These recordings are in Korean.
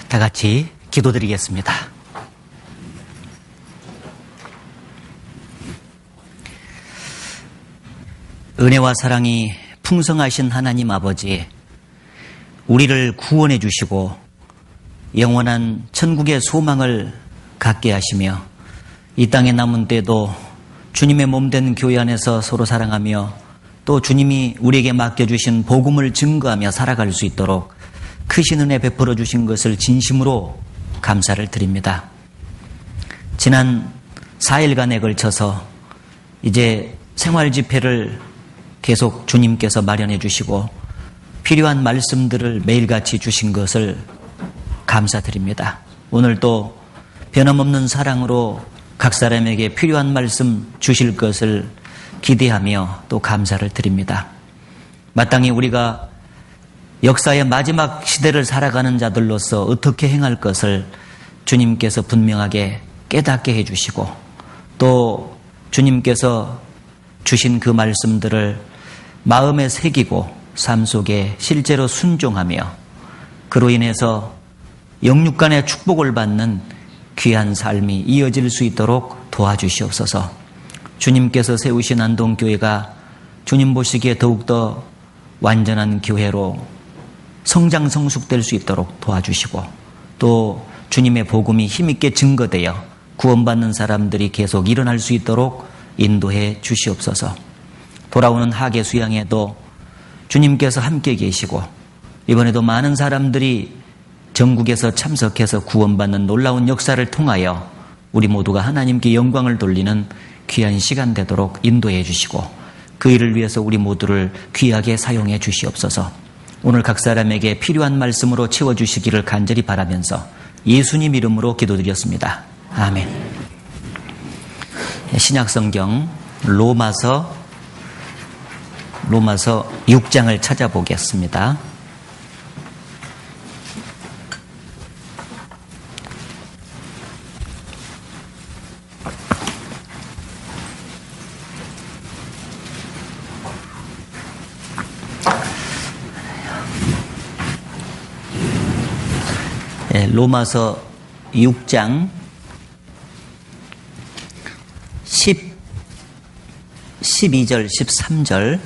다 같이 기도드리겠습니다. 은혜와 사랑이 풍성하신 하나님 아버지, 우리를 구원해 주시고 영원한 천국의 소망을 갖게 하시며 이 땅에 남은 때도 주님의 몸된 교회 안에서 서로 사랑하며 또 주님이 우리에게 맡겨주신 복음을 증거하며 살아갈 수 있도록 크신 은혜 베풀어 주신 것을 진심으로 감사를 드립니다. 지난 4일간에 걸쳐서 이제 생활 집회를 계속 주님께서 마련해 주시고 필요한 말씀들을 매일같이 주신 것을 감사드립니다. 오늘도 변함없는 사랑으로 각 사람에게 필요한 말씀 주실 것을 기대하며 또 감사를 드립니다. 마땅히 우리가 역사의 마지막 시대를 살아가는 자들로서 어떻게 행할 것을 주님께서 분명하게 깨닫게 해주시고 또 주님께서 주신 그 말씀들을 마음에 새기고 삶 속에 실제로 순종하며 그로 인해서 영육 간의 축복을 받는 귀한 삶이 이어질 수 있도록 도와주시옵소서. 주님께서 세우신 안동교회가 주님 보시기에 더욱더 완전한 교회로 성장 성숙될 수 있도록 도와주시고 또 주님의 복음이 힘있게 증거되어 구원받는 사람들이 계속 일어날 수 있도록 인도해 주시옵소서. 돌아오는 하계 수양에도 주님께서 함께 계시고 이번에도 많은 사람들이 전국에서 참석해서 구원받는 놀라운 역사를 통하여 우리 모두가 하나님께 영광을 돌리는 귀한 시간 되도록 인도해 주시고 그 일을 위해서 우리 모두를 귀하게 사용해 주시옵소서. 오늘 각 사람에게 필요한 말씀으로 채워주시기를 간절히 바라면서 예수님 이름으로 기도드렸습니다. 아멘. 신약성경 로마서 6장을 찾아보겠습니다. 로마서 6장 12절 13절을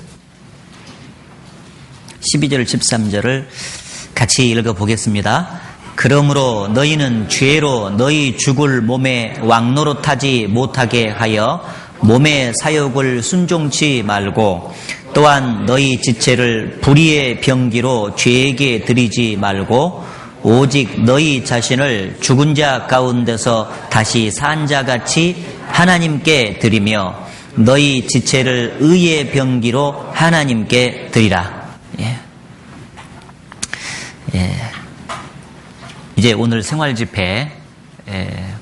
같이 읽어보겠습니다. 그러므로 너희는 죄로 너희 죽을 몸에 왕노릇하지 못하게 하여 몸의 사욕을 순종치 말고 또한 너희 지체를 불의의 병기로 죄에게 드리지 말고 오직 너희 자신을 죽은 자 가운데서 다시 산 자같이 하나님께 드리며 너희 지체를 의의 병기로 하나님께 드리라. 이제 오늘 생활 집회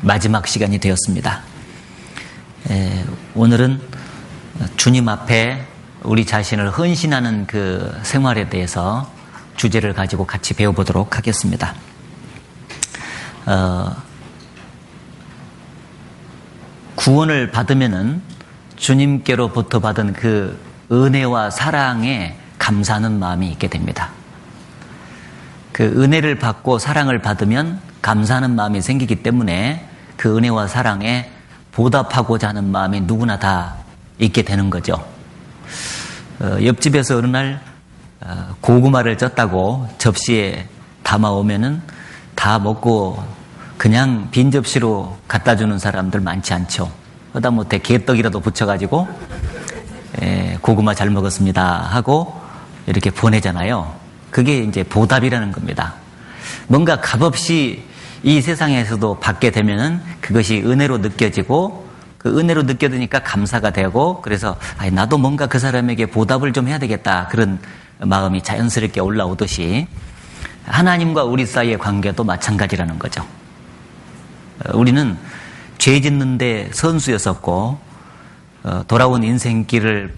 마지막 시간이 되었습니다. 오늘은 주님 앞에 우리 자신을 헌신하는 그 생활에 대해서 주제를 가지고 같이 배워보도록 하겠습니다. 구원을 받으면은 주님께로부터 받은 그 은혜와 사랑에 감사하는 마음이 있게 됩니다. 그 은혜를 받고 사랑을 받으면 감사하는 마음이 생기기 때문에 그 은혜와 사랑에 보답하고자 하는 마음이 누구나 다 있게 되는 거죠. 옆집에서 어느 날 고구마를 쪘다고 접시에 담아오면은 다 먹고 그냥 빈 접시로 갖다 주는 사람들 많지 않죠. 하다못해 개떡이라도 붙여가지고 고구마 잘 먹었습니다 하고 이렇게 보내잖아요. 그게 이제 보답이라는 겁니다. 뭔가 값없이 이 세상에서도 받게 되면은 그것이 은혜로 느껴지고 그 은혜로 느껴지니까 감사가 되고 그래서 나도 뭔가 그 사람에게 보답을 좀 해야 되겠다 그런 마음이 자연스럽게 올라오듯이 하나님과 우리 사이의 관계도 마찬가지라는 거죠. 우리는 죄 짓는데 선수였었고 돌아온 인생길을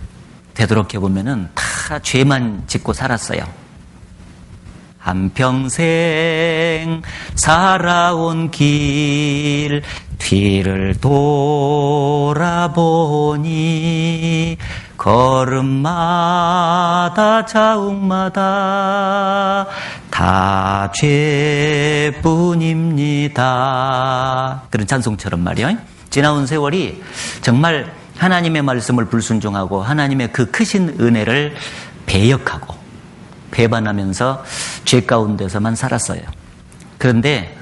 되돌아보면은 다 죄만 짓고 살았어요. 한평생 살아온 길 뒤를 돌아보니 걸음마다 자욱마다 다 죄뿐입니다. 그런 찬송처럼 말이요. 지나온 세월이 정말 하나님의 말씀을 불순종하고 하나님의 그 크신 은혜를 배역하고 배반하면서 죄 가운데서만 살았어요. 그런데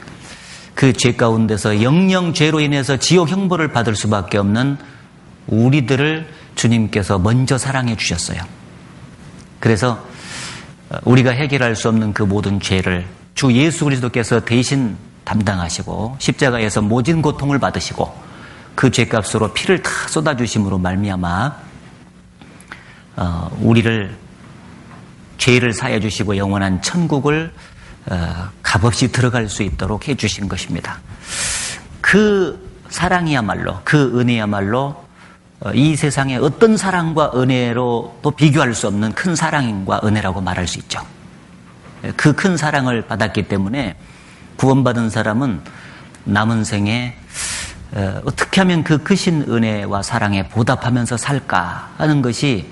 그 죄 가운데서 영영 죄로 인해서 지옥 형벌을 받을 수밖에 없는 우리들을 주님께서 먼저 사랑해 주셨어요. 그래서 우리가 해결할 수 없는 그 모든 죄를 주 예수 그리스도께서 대신 담당하시고 십자가에서 모진 고통을 받으시고 그 죄값으로 피를 다 쏟아주심으로 말미암아 우리를 죄를 사해 주시고 영원한 천국을 값없이 들어갈 수 있도록 해주신 것입니다. 그 사랑이야말로, 그 은혜야말로 이 세상의 어떤 사랑과 은혜로 또 비교할 수 없는 큰 사랑과 은혜라고 말할 수 있죠. 그 큰 사랑을 받았기 때문에 구원받은 사람은 남은 생에 어떻게 하면 그 크신 은혜와 사랑에 보답하면서 살까 하는 것이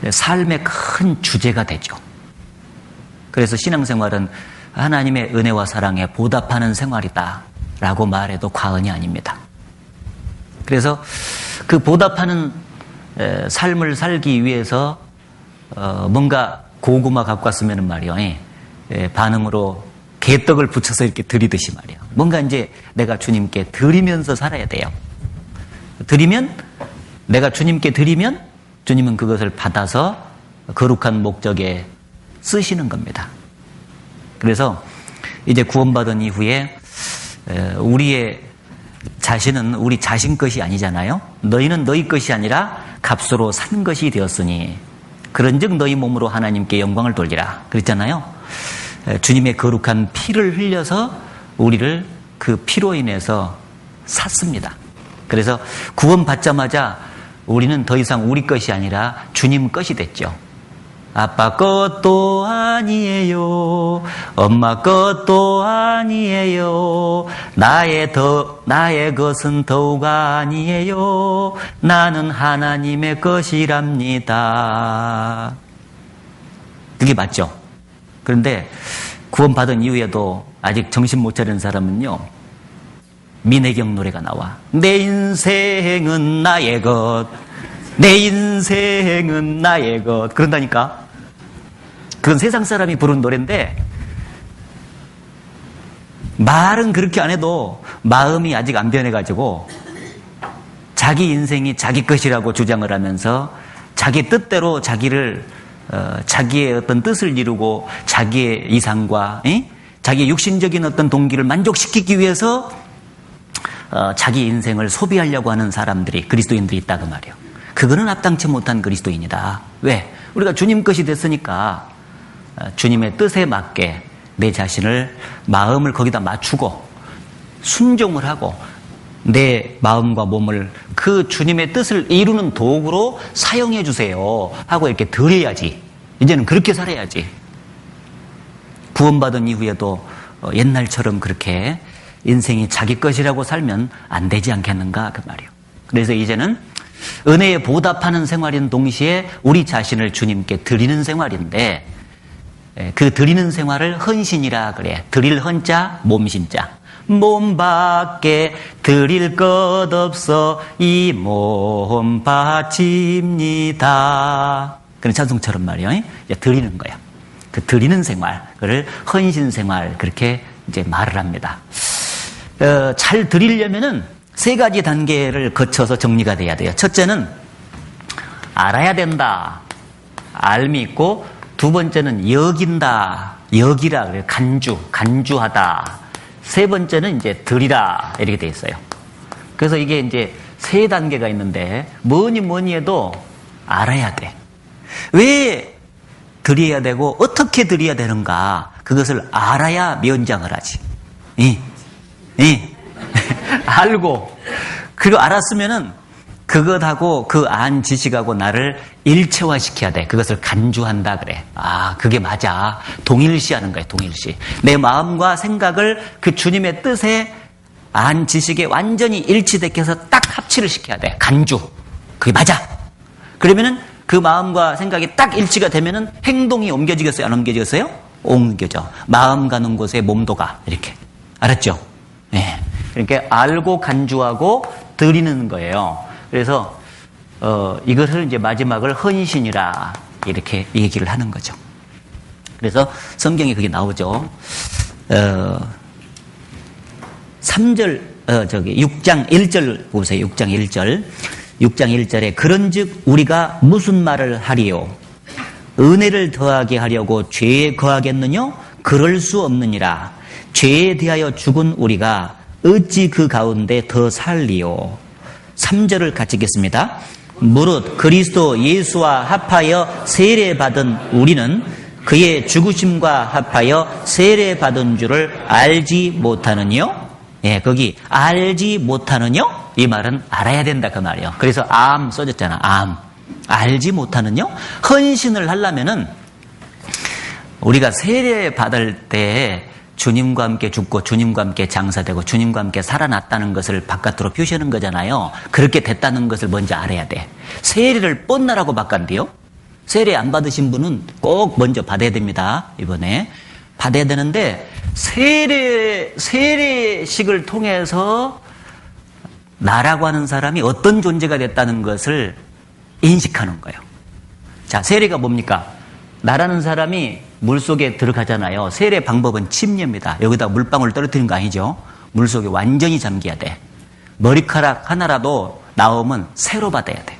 삶의 큰 주제가 되죠. 그래서 신앙생활은 하나님의 은혜와 사랑에 보답하는 생활이다라고 말해도 과언이 아닙니다. 그래서 그 보답하는 삶을 살기 위해서 뭔가 고구마 갖고 왔으면 말이요, 반응으로 개떡을 붙여서 이렇게 드리듯이 말이에요. 뭔가 이제 내가 주님께 드리면서 살아야 돼요. 드리면, 내가 주님께 드리면 주님은 그것을 받아서 거룩한 목적에 쓰시는 겁니다. 그래서 이제 구원받은 이후에 우리의 자신은 우리 자신 것이 아니잖아요. 너희는 너희 것이 아니라 값으로 산 것이 되었으니 그런즉 너희 몸으로 하나님께 영광을 돌리라 그랬잖아요. 주님의 거룩한 피를 흘려서 우리를 그 피로 인해서 샀습니다. 그래서 구원받자마자 우리는 더 이상 우리 것이 아니라 주님 것이 됐죠. 아빠 것도 아니에요. 엄마 것도 아니에요. 나의 것은 더욱 아니에요. 나는 하나님의 것이랍니다. 그게 맞죠? 그런데 구원받은 이후에도 아직 정신 못 차린 사람은요, 민혜경 노래가 나와. 내 인생은 나의 것. 내 인생은 나의 것. 그런다니까. 그건 세상 사람이 부른 노래인데 말은 그렇게 안 해도 마음이 아직 안 변해가지고 자기 인생이 자기 것이라고 주장을 하면서 자기 뜻대로 자기의 어떤 뜻을 이루고 자기의 이상과 자기의 육신적인 어떤 동기를 만족시키기 위해서 자기 인생을 소비하려고 하는 사람들이, 그리스도인들이 있다고 말이에요. 그거는 합당치 못한 그리스도인이다. 왜? 우리가 주님 것이 됐으니까 주님의 뜻에 맞게 내 자신을, 마음을 거기다 맞추고 순종을 하고 내 마음과 몸을 그 주님의 뜻을 이루는 도구로 사용해 주세요 하고 이렇게 드려야지. 이제는 그렇게 살아야지. 구원받은 이후에도 옛날처럼 그렇게 인생이 자기 것이라고 살면 안 되지 않겠는가 그 말이에요. 그래서 이제는 은혜에 보답하는 생활인 동시에 우리 자신을 주님께 드리는 생활인데, 그 드리는 생활을 헌신이라 그래. 드릴 헌자, 몸신자. 몸밖에 드릴 것 없어 이 몸 바칩니다. 그런 찬송처럼 말이에요. 이제 드리는 거야. 그 드리는 생활, 그를 헌신 생활, 그렇게 이제 말을 합니다. 잘 드리려면은 세 가지 단계를 거쳐서 정리가 돼야 돼요. 첫째는 알아야 된다. 알미 있고, 두 번째는 여긴다. 여기라 그래요. 간주하다. 세 번째는 이제 드리라. 이렇게 돼 있어요. 그래서 이게 이제 세 단계가 있는데 뭐니 해도 알아야 돼. 왜 드려야 되고 어떻게 드려야 되는가? 그것을 알아야 면장을 하지. 알고, 그리고 알았으면은 그것하고 그 안 지식하고 나를 일체화시켜야 돼. 그것을 간주한다 그래. 아, 그게 맞아. 동일시하는 거야. 동일시. 내 마음과 생각을 그 주님의 뜻에, 안 지식에 완전히 일치되게 해서 딱 합치를 시켜야 돼. 간주. 그게 맞아. 그러면은 그 마음과 생각이 딱 일치가 되면은 행동이 옮겨지겠어요? 안 옮겨지겠어요? 옮겨져. 마음 가는 곳에 몸도 가. 이렇게. 알았죠? 예. 그러니까 알고 간주하고 드리는 거예요. 그래서 이것을 이제 마지막을 헌신이라 이렇게 얘기를 하는 거죠. 그래서 성경에 그게 나오죠. 3절 6장 1절 보세요. 6장 1절. 6장 1절에 그런즉 우리가 무슨 말을 하리요? 은혜를 더하게 하려고 죄에 거하겠느냐? 그럴 수 없느니라. 죄에 대하여 죽은 우리가 어찌 그 가운데 더 살리요? 3절을 같이 읽겠습니다. 무릇 그리스도 예수와 합하여 세례받은 우리는 그의 죽으심과 합하여 세례받은 줄을 알지 못하느뇨? 예, 거기 알지 못하느뇨? 이 말은 알아야 된다 그 말이에요. 그래서 암 써졌잖아. 암. 알지 못하느뇨? 헌신을 하려면은 우리가 세례받을 때 주님과 함께 죽고 주님과 함께 장사되고 주님과 함께 살아났다는 것을 바깥으로 표시하는 거잖아요. 그렇게 됐다는 것을 먼저 알아야 돼. 세례를 뻔나라고 바꾼대요. 세례 안 받으신 분은 꼭 먼저 받아야 됩니다. 이번에 받아야 되는데 세례식을 통해서 나라고 하는 사람이 어떤 존재가 됐다는 것을 인식하는 거예요. 자, 세례가 뭡니까? 나라는 사람이 물속에 들어가잖아요. 세례 방법은 침례입니다. 여기다 물방울 떨어뜨리는 거 아니죠? 물속에 완전히 잠겨야 돼. 머리카락 하나라도 나오면 새로 받아야 돼.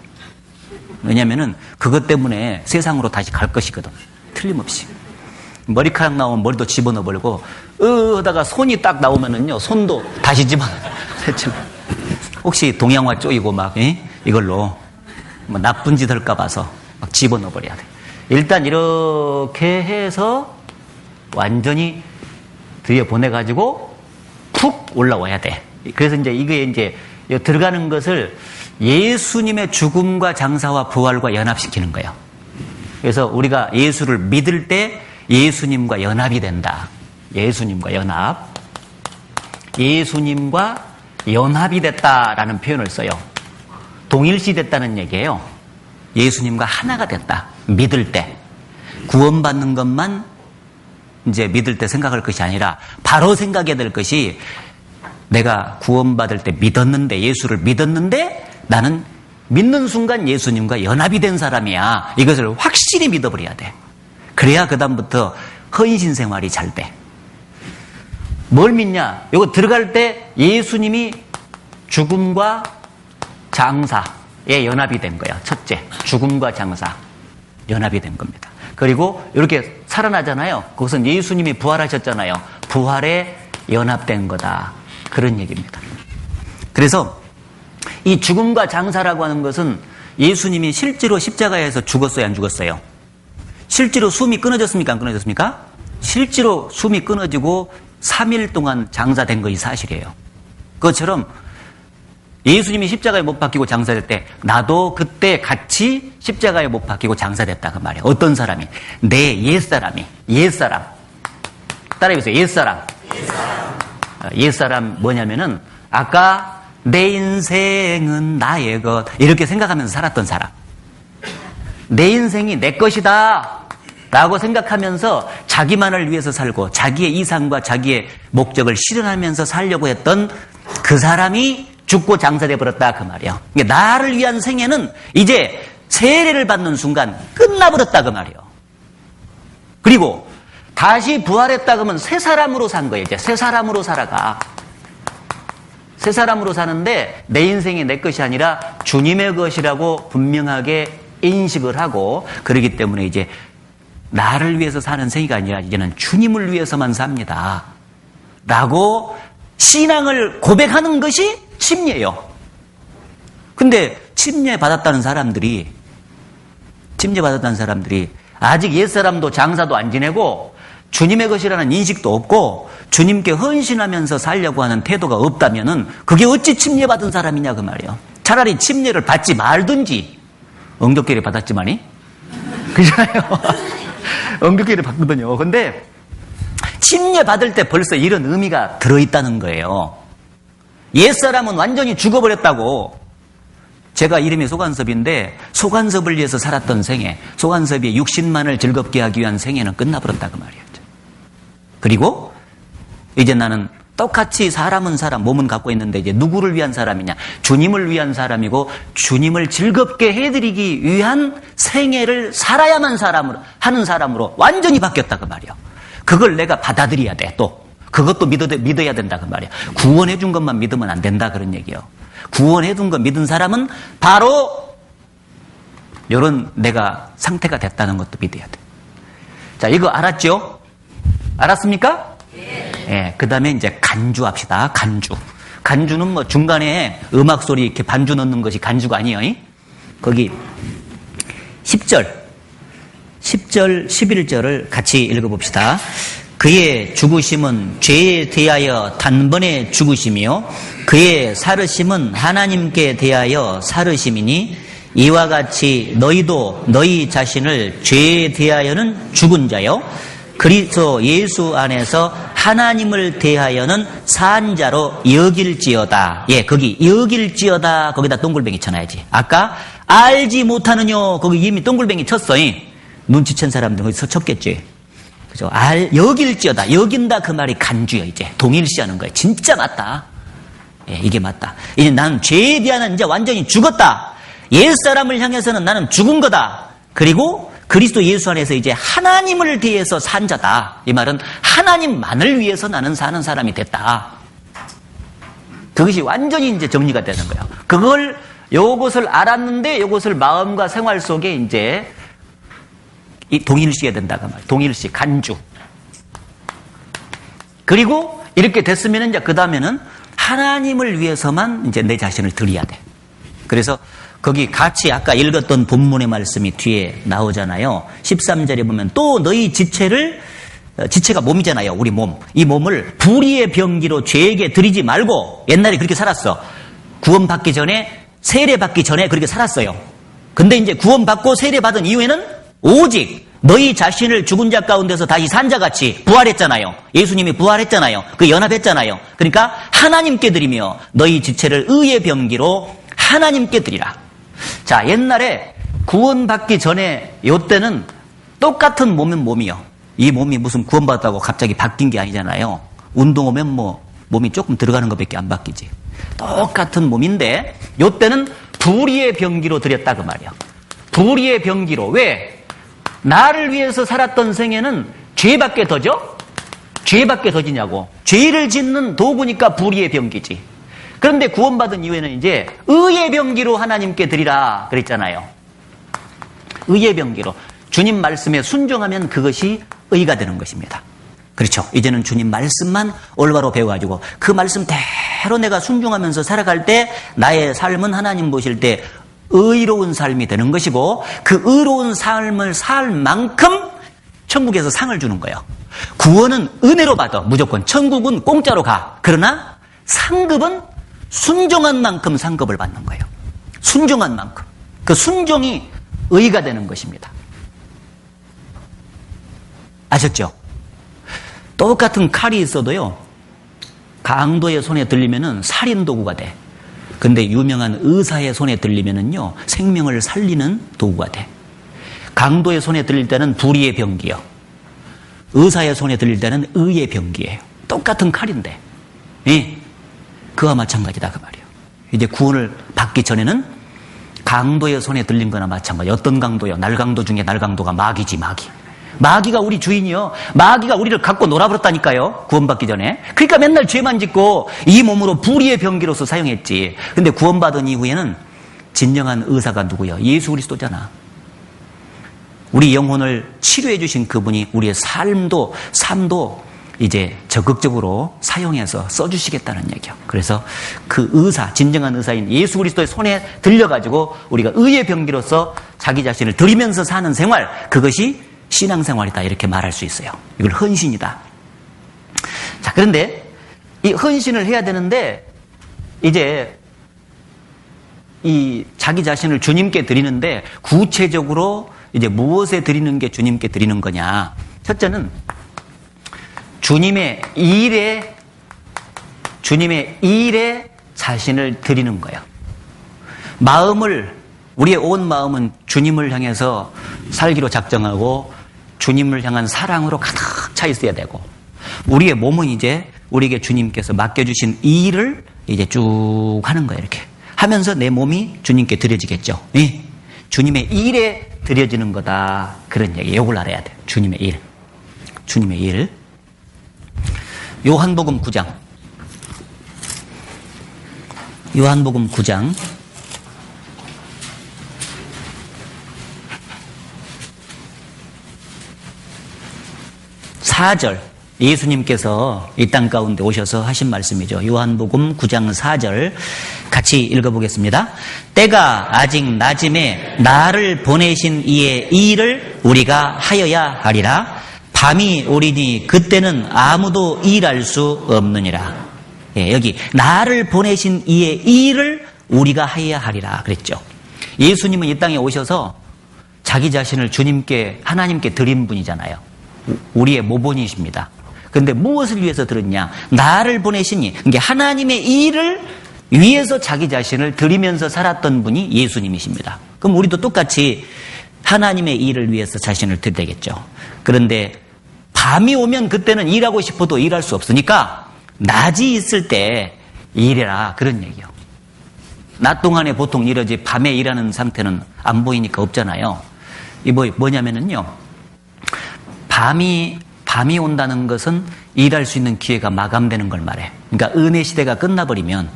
왜냐면은 그것 때문에 세상으로 다시 갈 것이거든. 틀림없이. 머리카락 나오면 머리도 집어넣어버리고 하다가 손이 딱 나오면은요 손도 다시 집어넣어. 혹시 동양화 쪼이고 막 이걸로 뭐 나쁜 짓 할까 봐서 막 집어넣어버려야 돼. 일단 이렇게 해서 완전히 들여보내가지고 푹 올라와야 돼. 그래서 이제 이게 이제 들어가는 것을 예수님의 죽음과 장사와 부활과 연합시키는 거예요. 그래서 우리가 예수를 믿을 때 예수님과 연합이 된다. 예수님과 연합. 예수님과 연합이 됐다라는 표현을 써요. 동일시 됐다는 얘기예요. 예수님과 하나가 됐다. 믿을 때. 구원받는 것만 이제 믿을 때 생각할 것이 아니라 바로 생각해야 될 것이 내가 구원받을 때 믿었는데, 예수를 믿었는데 나는 믿는 순간 예수님과 연합이 된 사람이야. 이것을 확실히 믿어버려야 돼. 그래야 그다음부터 헌신 생활이 잘 돼. 뭘 믿냐? 이거 들어갈 때 예수님이 죽음과 장사에 연합이 된 거야. 첫째, 죽음과 장사 연합이 된 겁니다. 그리고 이렇게 살아나잖아요. 그것은 예수님이 부활하셨잖아요. 부활에 연합된 거다. 그런 얘기입니다. 그래서 이 죽음과 장사라고 하는 것은 예수님이 실제로 십자가에서 죽었어요, 안 죽었어요? 실제로 숨이 끊어졌습니까, 안 끊어졌습니까? 실제로 숨이 끊어지고 3일 동안 장사된 것이 사실이에요. 그것처럼 예수님이 십자가에 못 박히고 장사될 때 나도 그때 같이 십자가에 못 박히고 장사됐다 그 말이에요. 어떤 사람이? 내 옛사람이. 옛사람. 따라해보세요. 옛사람. 옛사람 뭐냐면은 아까 내 인생은 나의 것 이렇게 생각하면서 살았던 사람. 내 인생이 내 것이다 라고 생각하면서 자기만을 위해서 살고 자기의 이상과 자기의 목적을 실현하면서 살려고 했던 그 사람이 죽고 장사돼 버렸다 그 말이에요. 그러니까 나를 위한 생애는 이제 세례를 받는 순간 끝나버렸다 그 말이에요. 그리고 다시 부활했다 그러면 새 사람으로 산 거예요. 이제 새 사람으로 살아가. 새 사람으로 사는데 내 인생이 내 것이 아니라 주님의 것이라고 분명하게 인식을 하고, 그렇기 때문에 이제 나를 위해서 사는 생애가 아니라 이제는 주님을 위해서만 삽니다 라고 신앙을 고백하는 것이 침례예요. 근데 침례 받았다는 사람들이 아직 옛사람도 장사도 안 지내고 주님의 것이라는 인식도 없고 주님께 헌신하면서 살려고 하는 태도가 없다면은 그게 어찌 침례 받은 사람이냐 그 말이에요. 차라리 침례를 받지 말든지. 엉덕기를 받았지만이 그잖아요. 엉덕기를 받거든요. 근데 침례 받을 때 벌써 이런 의미가 들어있다는 거예요. 옛사람은 완전히 죽어버렸다고. 제가 이름이 소관섭인데 소관섭을 위해서 살았던 생애, 소관섭이 육신만을 즐겁게 하기 위한 생애는 끝나버렸다 그 말이었죠. 그리고 이제 나는 똑같이 사람은 사람, 몸은 갖고 있는데 이제 누구를 위한 사람이냐? 주님을 위한 사람이고 주님을 즐겁게 해드리기 위한 생애를 살아야만 하는 사람으로 완전히 바뀌었다 그 말이야. 그걸 내가 받아들여야 돼. 또 그것도 믿어야 된다 그 말이야. 구원해 준 것만 믿으면 안 된다 그런 얘기요. 구원해 준 거 믿은 사람은 바로 이런 내가 상태가 됐다는 것도 믿어야 돼. 자, 이거 알았죠? 알았습니까? 예, 그 다음에 이제 간주합시다. 간주. 간주는 뭐 중간에 음악 소리 이렇게 반주 넣는 것이 간주가 아니에요. 거기 10절, 11절을 같이 읽어봅시다. 그의 죽으심은 죄에 대하여 단번에 죽으심이요. 그의 살으심은 하나님께 대하여 살으심이니 이와 같이 너희도 너희 자신을 죄에 대하여는 죽은 자요. 그리스도 예수 안에서 하나님을 대하여는 산 자로 여길지어다. 예, 거기 여길지어다 거기다 동글뱅이 쳐놔야지. 아까 알지 못하느뇨 거기 이미 동글뱅이 쳤어. 눈치챈 사람들 거기서 쳤겠지. 그죠? 여길지어다. 여긴다 그 말이 간주야 이제. 동일시하는 거야. 진짜 맞다. 예, 이게 맞다. 이제 나는 죄에 대한 이제 완전히 죽었다. 옛사람을 향해서는 나는 죽은 거다. 그리고 그리스도 예수 안에서 이제 하나님을 대해서 산 자다. 이 말은 하나님만을 위해서 나는 사는 사람이 됐다. 그것이 완전히 이제 정리가 되는 거예요. 요것을 알았는데 요것을 마음과 생활 속에 이제 동일시해야 된다. 그 말. 동일시, 간주. 그리고 이렇게 됐으면 이제 그 다음에는 하나님을 위해서만 이제 내 자신을 드려야 돼. 그래서 거기 같이 아까 읽었던 본문의 말씀이 뒤에 나오잖아요. 13절에 보면 또 너희 지체가 몸이잖아요. 우리 몸. 이 몸을 불의의 병기로 죄에게 드리지 말고 옛날에 그렇게 살았어. 구원받기 전에 세례받기 전에 그렇게 살았어요. 근데 이제 구원받고 세례받은 이후에는 오직 너희 자신을 죽은 자 가운데서 다시 산 자같이 부활했잖아요. 예수님이 부활했잖아요. 그 연합했잖아요. 그러니까 하나님께 드리며 너희 지체를 의의 병기로 하나님께 드리라. 자, 옛날에 구원받기 전에 요때는 똑같은 몸은 몸이요. 이 몸이 무슨 구원받았다고 갑자기 바뀐 게 아니잖아요. 운동하면 뭐 몸이 조금 들어가는 것밖에 안 바뀌지. 똑같은 몸인데 요때는 불의의 병기로 드렸다 그 말이야. 불의의 병기로. 왜? 나를 위해서 살았던 생애는 죄밖에 더죠? 죄밖에 더 지냐고. 죄를 짓는 도구니까 불의의 병기지. 그런데 구원받은 이후에는 이제 의의 병기로 하나님께 드리라 그랬잖아요. 의의 병기로. 주님 말씀에 순종하면 그것이 의가 되는 것입니다. 그렇죠. 이제는 주님 말씀만 올바로 배워가지고 그 말씀대로 내가 순종하면서 살아갈 때 나의 삶은 하나님 보실 때 의로운 삶이 되는 것이고 그 의로운 삶을 살 만큼 천국에서 상을 주는 거예요. 구원은 은혜로 받아 무조건. 천국은 공짜로 가. 그러나 상급은 순종한 만큼 상급을 받는 거예요. 순종한 만큼. 그 순종이 의가 되는 것입니다. 아셨죠? 똑같은 칼이 있어도요, 강도의 손에 들리면은 살인 도구가 돼. 근데 유명한 의사의 손에 들리면은요, 생명을 살리는 도구가 돼. 강도의 손에 들릴 때는 불의의 병기요. 의사의 손에 들릴 때는 의의 병기예요. 똑같은 칼인데. 예. 그와 마찬가지다 그 말이에요. 이제 구원을 받기 전에는 강도의 손에 들린 거나 마찬가지. 어떤 강도요? 날강도 중에 날강도가 마귀지, 마귀. 마귀가 우리 주인이요. 마귀가 우리를 갖고 놀아버렸다니까요. 구원받기 전에. 그러니까 맨날 죄만 짓고 이 몸으로 불의의 병기로서 사용했지. 근데 구원받은 이후에는 진정한 의사가 누구요? 예수 그리스도잖아. 우리 영혼을 치료해 주신 그분이 우리의 삶도 이제 적극적으로 사용해서 써주시겠다는 얘기요. 그래서 그 의사, 진정한 의사인 예수 그리스도의 손에 들려가지고 우리가 의의 병기로서 자기 자신을 드리면서 사는 생활, 그것이 신앙생활이다 이렇게 말할 수 있어요. 이걸 헌신이다. 자, 그런데 이 헌신을 해야 되는데 이제 이 자기 자신을 주님께 드리는데 구체적으로 이제 무엇에 드리는 게 주님께 드리는 거냐? 첫째는 주님의 일에 자신을 드리는 거예요. 우리의 온 마음은 주님을 향해서 살기로 작정하고 주님을 향한 사랑으로 가득 차 있어야 되고, 우리의 몸은 이제 우리에게 주님께서 맡겨주신 이 일을 이제 쭉 하는 거예요. 이렇게 하면서 내 몸이 주님께 드려지겠죠. 예. 주님의 일에 드려지는 거다. 그런 얘기. 이걸 알아야 돼요. 주님의 일. 주님의 일. 요한복음 9장. 요한복음 9장. 4절. 예수님께서 이 땅 가운데 오셔서 하신 말씀이죠. 요한복음 9장 4절 같이 읽어보겠습니다. 때가 아직 낮음에 나를 보내신 이의 이 일을 우리가 하여야 하리라. 밤이 오리니 그때는 아무도 일할 수 없느니라. 예, 여기 나를 보내신 이의 이 일을 우리가 하여야 하리라 그랬죠. 예수님은 이 땅에 오셔서 자기 자신을 주님께 하나님께 드린 분이잖아요. 우리의 모본이십니다. 그런데 무엇을 위해서 들었냐? 나를 보내시니, 그러니까 하나님의 일을 위해서 자기 자신을 드리면서 살았던 분이 예수님이십니다. 그럼 우리도 똑같이 하나님의 일을 위해서 자신을 드려야겠죠. 그런데 밤이 오면 그때는 일하고 싶어도 일할 수 없으니까 낮이 있을 때 일해라, 그런 얘기요. 낮 동안에 보통 일하지 밤에 일하는 상태는 안 보이니까 없잖아요. 이 뭐냐면은요, 밤이 온다는 것은 일할 수 있는 기회가 마감되는 걸 말해. 그러니까 은혜 시대가 끝나버리면,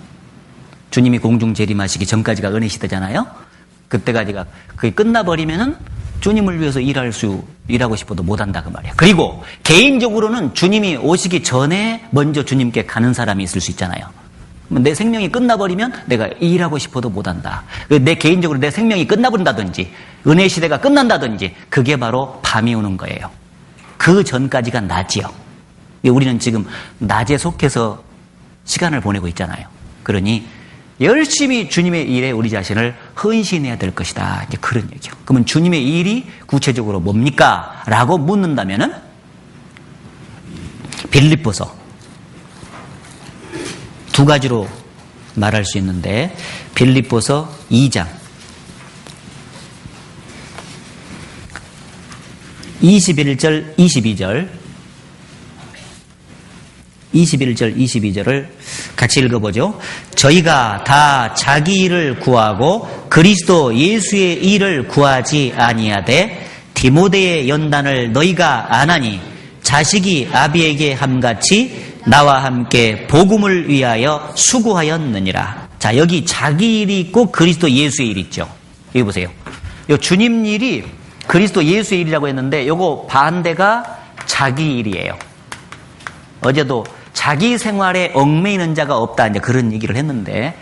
주님이 공중 재림하시기 전까지가 은혜 시대잖아요. 그때까지가 그게 끝나버리면은 주님을 위해서 일하고 싶어도 못한다 그 말이야. 그리고 개인적으로는 주님이 오시기 전에 먼저 주님께 가는 사람이 있을 수 있잖아요. 내 생명이 끝나버리면 내가 일하고 싶어도 못한다. 내 개인적으로 내 생명이 끝나버린다든지 은혜 시대가 끝난다든지 그게 바로 밤이 오는 거예요. 그 전까지가 낮이요. 우리는 지금 낮에 속해서 시간을 보내고 있잖아요. 그러니 열심히 주님의 일에 우리 자신을 헌신해야 될 것이다. 이제 그런 얘기요. 그러면 주님의 일이 구체적으로 뭡니까? 라고 묻는다면은 빌립보서 두 가지로 말할 수 있는데, 빌립보서 2장 21절 22절 21절 22절을 같이 읽어보죠. 저희가 다 자기 일을 구하고 그리스도 예수의 일을 구하지 아니하되 디모데의 연단을 너희가 안 하니 자식이 아비에게 함같이 나와 함께 복음을 위하여 수고하였느니라. 자, 여기 자기 일이 있고 그리스도 예수의 일이 있죠. 여기 보세요. 요 주님 일이 그리스도 예수의 일이라고 했는데 요거 반대가 자기 일이에요. 어제도 자기 생활에 얽매이는 자가 없다, 이제 그런 얘기를 했는데,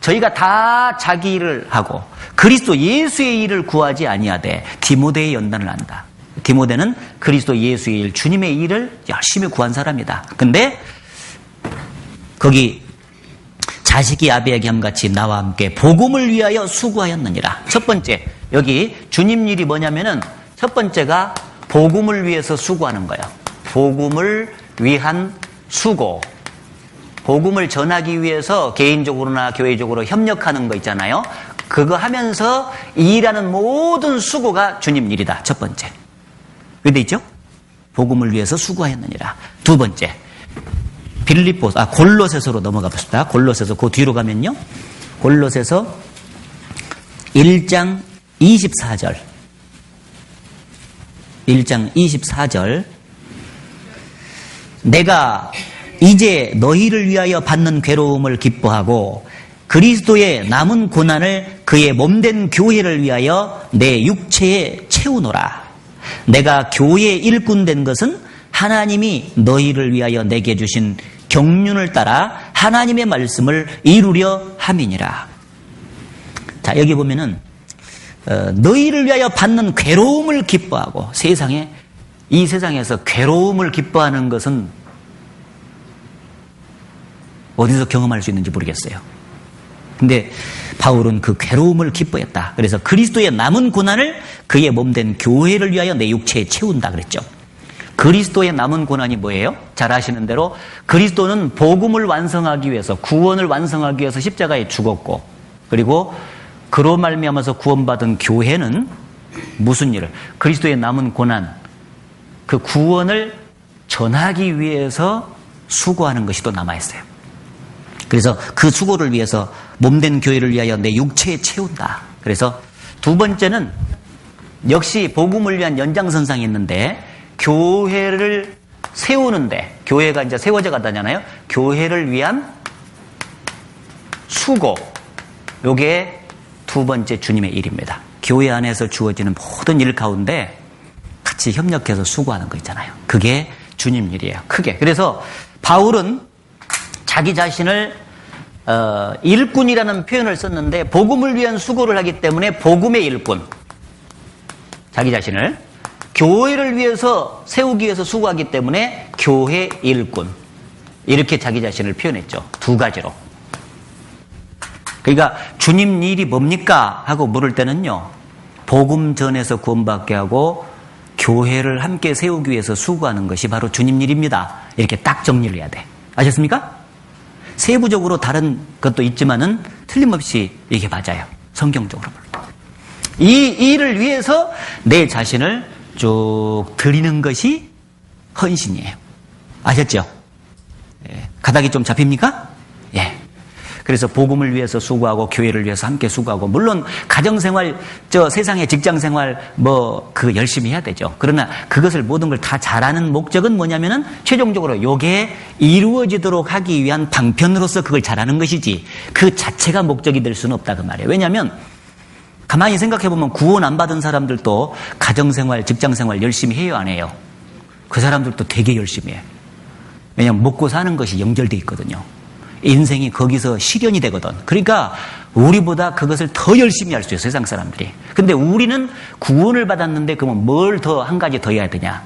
저희가 다 자기 일을 하고 그리스도 예수의 일을 구하지 아니하되 디모데의 연단을 한다. 디모데는 그리스도 예수의 일, 주님의 일을 열심히 구한 사람이다. 근데 거기 자식이 아비에게 함같이 나와 함께 복음을 위하여 수고하였느니라. 첫 번째, 여기 주님 일이 뭐냐면은 첫 번째가 복음을 위해서 수고하는 거야. 복음을 위한 수고. 복음을 전하기 위해서 개인적으로나 교회적으로 협력하는 거 있잖아요. 그거 하면서 일하는 모든 수고가 주님 일이다. 첫 번째. 그게 돼 있죠? 복음을 위해서 수고하였느니라. 두 번째, 골로새서로 넘어가 봅시다. 골로새서 그 뒤로 가면요, 골로새서 1장 24절 1장 24절 내가 이제 너희를 위하여 받는 괴로움을 기뻐하고 그리스도의 남은 고난을 그의 몸된 교회를 위하여 내 육체에 채우노라. 내가 교회의 일꾼 된 것은 하나님이 너희를 위하여 내게 주신 경륜을 따라 하나님의 말씀을 이루려 함이니라. 자, 여기 보면은 너희를 위하여 받는 괴로움을 기뻐하고, 이 세상에서 괴로움을 기뻐하는 것은 어디서 경험할 수 있는지 모르겠어요. 근데 바울은 그 괴로움을 기뻐했다. 그래서 그리스도의 남은 고난을 그의 몸된 교회를 위하여 내 육체에 채운다 그랬죠. 그리스도의 남은 고난이 뭐예요? 잘 아시는 대로 그리스도는 복음을 완성하기 위해서, 구원을 완성하기 위해서 십자가에 죽었고, 그리고 그로 말미암아서 구원받은 교회는 무슨 일을? 그리스도의 남은 고난, 그 구원을 전하기 위해서 수고하는 것이 또 남아있어요. 그래서 그 수고를 위해서 몸된 교회를 위하여 내 육체에 채운다. 그래서 두 번째는 역시 복음을 위한 연장선상이 있는데, 교회를 세우는데, 교회가 이제 세워져 가잖아요. 교회를 위한 수고, 요게 두 번째 주님의 일입니다. 교회 안에서 주어지는 모든 일 가운데 같이 협력해서 수고하는 거 있잖아요. 그게 주님 일이에요. 크게. 그래서 바울은 자기 자신을 일꾼이라는 표현을 썼는데, 복음을 위한 수고를 하기 때문에 복음의 일꾼, 자기 자신을 교회를 위해서 세우기 위해서 수고하기 때문에 교회 일꾼, 이렇게 자기 자신을 표현했죠. 두 가지로. 그러니까 주님 일이 뭡니까? 하고 물을 때는요, 복음 전에서 구원받게 하고 교회를 함께 세우기 위해서 수고하는 것이 바로 주님 일입니다. 이렇게 딱 정리를 해야 돼. 아셨습니까? 세부적으로 다른 것도 있지만은 틀림없이 이게 맞아요. 성경적으로. 이 일을 위해서 내 자신을 쭉 드리는 것이 헌신이에요. 아셨죠? 예. 가닥이 좀 잡힙니까? 예. 그래서 복음을 위해서 수고하고 교회를 위해서 함께 수고하고, 물론 가정생활, 세상의 직장생활 그거 열심히 해야 되죠. 그러나 그것을 모든 걸 다 잘하는 목적은 뭐냐면은 최종적으로 요게 이루어지도록 하기 위한 방편으로서 그걸 잘하는 것이지, 그 자체가 목적이 될 수는 없다 그 말이에요. 왜냐하면 가만히 생각해보면 구원 안 받은 사람들도 가정생활, 직장생활 열심히 해요, 안 해요? 그 사람들도 되게 열심히 해요. 왜냐하면 먹고 사는 것이 연결되어 있거든요. 인생이 거기서 실현이 되거든. 그러니까 우리보다 그것을 더 열심히 할 수 있어요, 세상 사람들이. 근데 우리는 구원을 받았는데 그러면 뭘 더 한 가지 더 해야 되냐?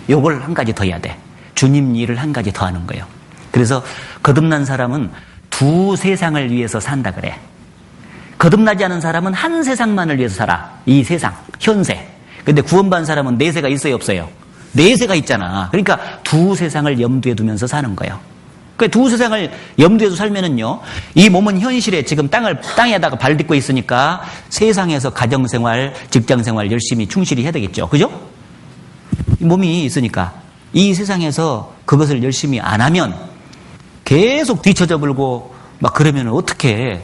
요걸 한 가지 더 해야 돼. 주님 일을 한 가지 더 하는 거예요. 그래서 거듭난 사람은 두 세상을 위해서 산다 그래. 거듭나지 않은 사람은 한 세상만을 위해서 살아. 이 세상, 현세. 근데 구원받은 사람은 네 세가 있어요, 없어요? 네 세가 있잖아. 그러니까 두 세상을 염두에 두면서 사는 거예요. 그 두 세상을 염두에 두고 살면은요, 이 몸은 현실에 지금 땅에다가 발 딛고 있으니까 세상에서 가정생활, 직장생활 열심히 충실히 해야 되겠죠. 그죠? 이 몸이 있으니까 이 세상에서 그것을 열심히 안 하면 계속 뒤처져 불고 막 그러면 어떻게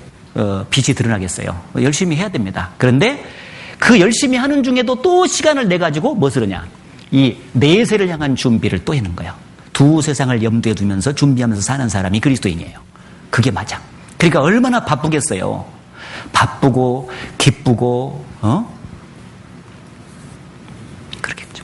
빛이 드러나겠어요. 열심히 해야 됩니다. 그런데 그 열심히 하는 중에도 또 시간을 내가지고 무엇을 하냐, 이 내세를 향한 준비를 또 하는 거예요. 두 세상을 염두에 두면서 준비하면서 사는 사람이 그리스도인이에요. 그게 맞아. 그러니까 얼마나 바쁘겠어요. 바쁘고 기쁘고 그렇겠죠.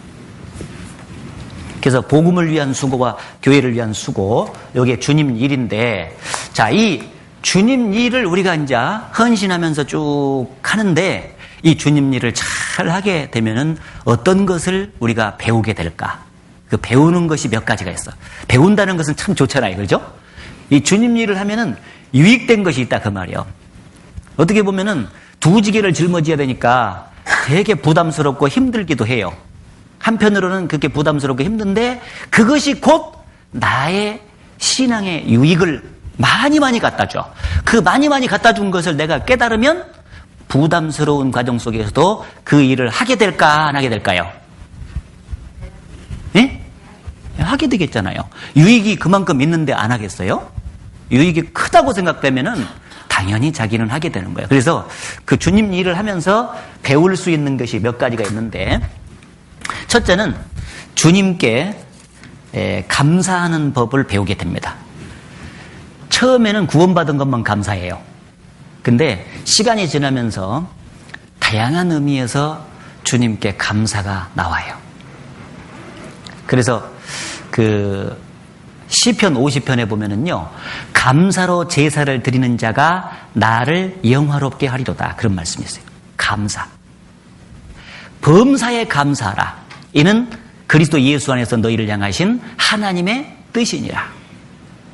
그래서 복음을 위한 수고와 교회를 위한 수고, 이게 주님 일인데, 자, 이 주님 일을 우리가 이제 헌신하면서 쭉 하는데, 이 주님 일을 잘 하게 되면은 어떤 것을 우리가 배우게 될까? 그 배우는 것이 몇 가지가 있어. 배운다는 것은 참 좋잖아요. 그렇죠? 이 주님 일을 하면은 유익된 것이 있다 그 말이에요. 어떻게 보면은 두 지게를 짊어져야 되니까 되게 부담스럽고 힘들기도 해요. 한편으로는 그렇게 부담스럽고 힘든데 그것이 곧 나의 신앙의 유익을 많이 갖다 줘. 그 많이 갖다 준 것을 내가 깨달으면 부담스러운 과정 속에서도 그 일을 하게 될까 안 하게 될까요? 예? 하게 되겠잖아요. 유익이 그만큼 있는데 안 하겠어요? 유익이 크다고 생각되면은 당연히 자기는 하게 되는 거예요. 그래서 그 주님 일을 하면서 배울 수 있는 것이 몇 가지가 있는데, 첫째는 주님께 감사하는 법을 배우게 됩니다. 처음에는 구원받은 것만 감사해요. 근데 시간이 지나면서 다양한 의미에서 주님께 감사가 나와요. 그래서 그 시편 50편에 보면은요, 감사로 제사를 드리는 자가 나를 영화롭게 하리로다, 그런 말씀이 있어요. 감사. 범사에 감사하라. 이는 그리스도 예수 안에서 너희를 향하신 하나님의 뜻이니라.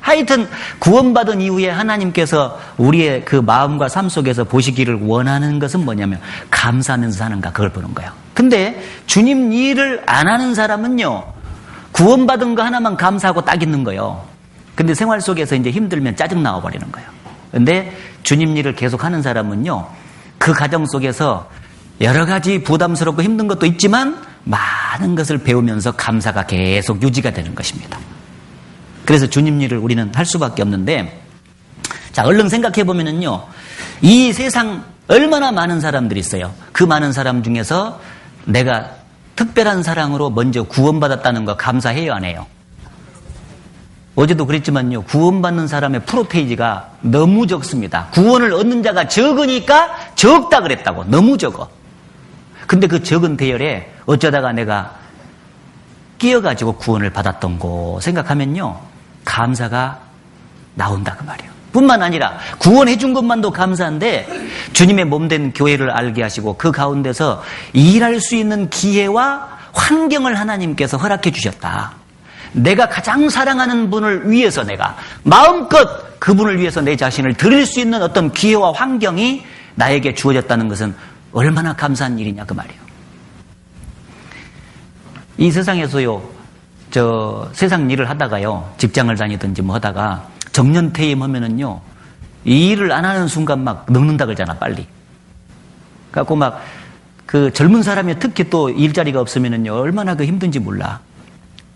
하여튼 구원받은 이후에 하나님께서 우리의 그 마음과 삶 속에서 보시기를 원하는 것은 뭐냐면 감사하면서 사는가, 그걸 보는 거예요. 근데 주님 일을 안 하는 사람은요, 구원받은 거 하나만 감사하고 딱 있는 거예요. 근데 생활 속에서 이제 힘들면 짜증 나와버리는 거예요. 근데 주님 일을 계속 하는 사람은요, 그 가정 속에서 여러 가지 부담스럽고 힘든 것도 있지만 많은 것을 배우면서 감사가 계속 유지가 되는 것입니다. 그래서 주님 일을 우리는 할 수밖에 없는데, 자, 얼른 생각해 보면은요, 이 세상 얼마나 많은 사람들이 있어요. 그 많은 사람 중에서 내가 특별한 사랑으로 먼저 구원받았다는 거 감사해요, 안 해요? 어제도 그랬지만요, 구원받는 사람의 프로테이지가 너무 적습니다. 구원을 얻는 자가 적으니까 적다 그랬다고. 너무 적어. 근데 그 적은 대열에 어쩌다가 내가 끼어가지고 구원을 받았던 거 생각하면요, 감사가 나온다 그 말이에요. 뿐만 아니라 구원해 준 것만도 감사한데 주님의 몸된 교회를 알게 하시고 그 가운데서 일할 수 있는 기회와 환경을 하나님께서 허락해 주셨다. 내가 가장 사랑하는 분을 위해서 내가 마음껏 그분을 위해서 내 자신을 드릴 수 있는 어떤 기회와 환경이 나에게 주어졌다는 것은 얼마나 감사한 일이냐 그 말이에요. 이 세상에서요, 세상 일을 하다가요, 직장을 다니든지 뭐 하다가 정년퇴임 하면은요, 이 일을 안 하는 순간 막 늙는다 그러잖아, 빨리. 그래갖고 막 그 젊은 사람이 특히 또 일자리가 없으면은요, 얼마나 그 힘든지 몰라.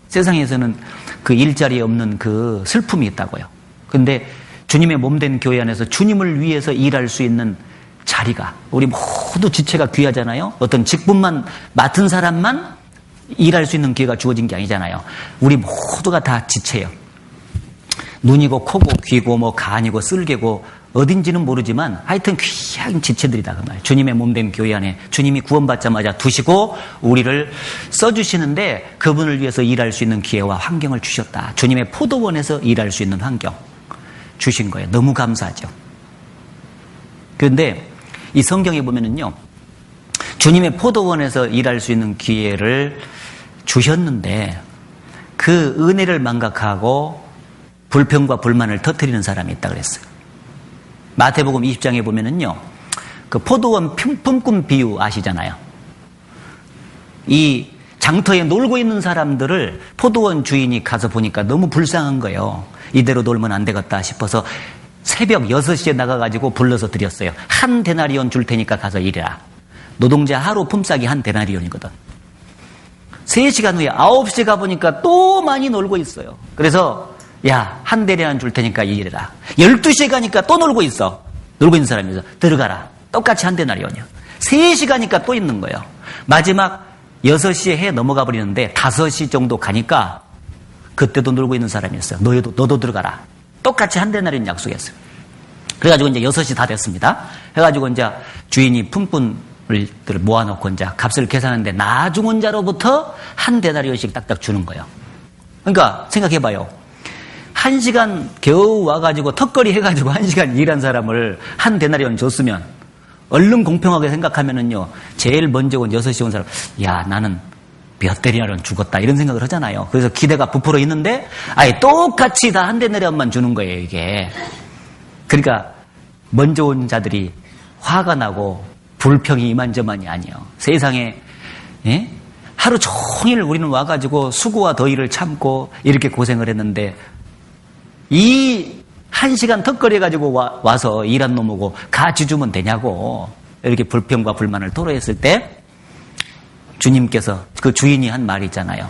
세상에서는 그 일자리에 없는 그 슬픔이 있다고요. 근데 주님의 몸된 교회 안에서 주님을 위해서 일할 수 있는 자리가, 우리 모두 지체가 귀하잖아요. 어떤 직분만 맡은 사람만 일할 수 있는 기회가 주어진 게 아니잖아요. 우리 모두가 다 지체예요. 눈이고 코고 귀고 뭐 간이고 쓸개고 어딘지는 모르지만 하여튼 귀한 지체들이다 그 말이에요. 주님의 몸된 교회 안에 주님이 구원받자마자 두시고 우리를 써주시는데 그분을 위해서 일할 수 있는 기회와 환경을 주셨다. 주님의 포도원에서 일할 수 있는 환경 주신 거예요. 너무 감사하죠. 그런데 이 성경에 보면은요, 주님의 포도원에서 일할 수 있는 기회를 주셨는데 그 은혜를 망각하고 불평과 불만을 터뜨리는 사람이 있다 그랬어요. 마태복음 20장에 보면은요, 그 포도원 품꾼 비유 아시잖아요. 이 장터에 놀고 있는 사람들을 포도원 주인이 가서 보니까 너무 불쌍한 거예요. 이대로 놀면 안 되겠다 싶어서 새벽 6시에 나가가지고 불러서 드렸어요. 한 데나리온 줄 테니까 가서 일해라. 노동자 하루 품삯이 한 데나리온이거든. 3시간 후에 9시에 가보니까 또 많이 놀고 있어요. 그래서 야, 한 데나리온 줄 테니까 일해라. 12시에 가니까 또 놀고 있어. 놀고 있는 사람이 있어. 들어가라. 똑같이 한 데나리온이요. 3시 가니까 또 있는 거예요. 마지막 6시에 해 넘어가 버리는데 5시 정도 가니까 그때도 놀고 있는 사람이 있어요. 너도 들어가라. 똑같이 한 데나리온 약속했어요. 그래가지고 이제 6시 다 됐습니다. 해가지고 이제 주인이 품꾼을 모아놓고 이제 값을 계산하는데 나중은 자로부터 한 데나리온씩 딱딱 주는 거예요. 그러니까 생각해봐요. 1시간 겨우 와가지고 턱걸이 해가지고 1시간 일한 사람을 한 데나리온 줬으면 얼른 공평하게 생각하면은요, 제일 먼저 온 6시 온 사람, 야, 나는 몇 데나리온 죽었다 이런 생각을 하잖아요. 그래서 기대가 부풀어 있는데 아예 똑같이 다 한 데나리온만 주는 거예요, 이게. 그러니까 먼저 온 자들이 화가 나고 불평이 이만저만이 아니에요. 세상에 하루 종일 우리는 와가지고 수고와 더위를 참고 이렇게 고생을 했는데 이 1시간 턱걸이 해가지고 와서 일한 놈하고 같이 주면 되냐고 이렇게 불평과 불만을 토로했을 때 주님께서 그 주인이 한 말이 있잖아요.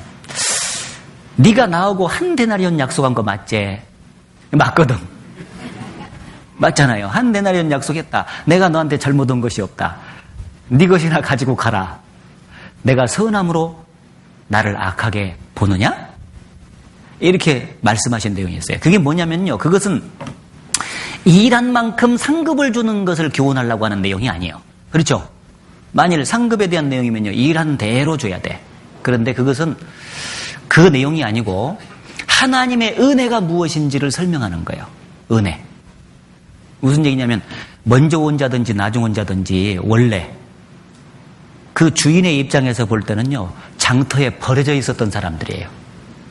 네가 나하고 한 데나리온 약속한 거 맞지? 맞거든. 맞잖아요. 한 데나리온 약속했다. 내가 너한테 잘못한 것이 없다. 네 것이나 가지고 가라. 내가 선함으로 나를 악하게 보느냐? 이렇게 말씀하신 내용이었어요. 그게 뭐냐면요, 그것은 일한 만큼 상급을 주는 것을 교훈하려고 하는 내용이 아니에요. 그렇죠? 만일 상급에 대한 내용이면요, 일한 대로 줘야 돼. 그런데 그것은 그 내용이 아니고 하나님의 은혜가 무엇인지를 설명하는 거예요. 은혜. 무슨 얘기냐면 먼저 온 자든지 나중 온 자든지 원래 그 주인의 입장에서 볼 때는요, 장터에 버려져 있었던 사람들이에요.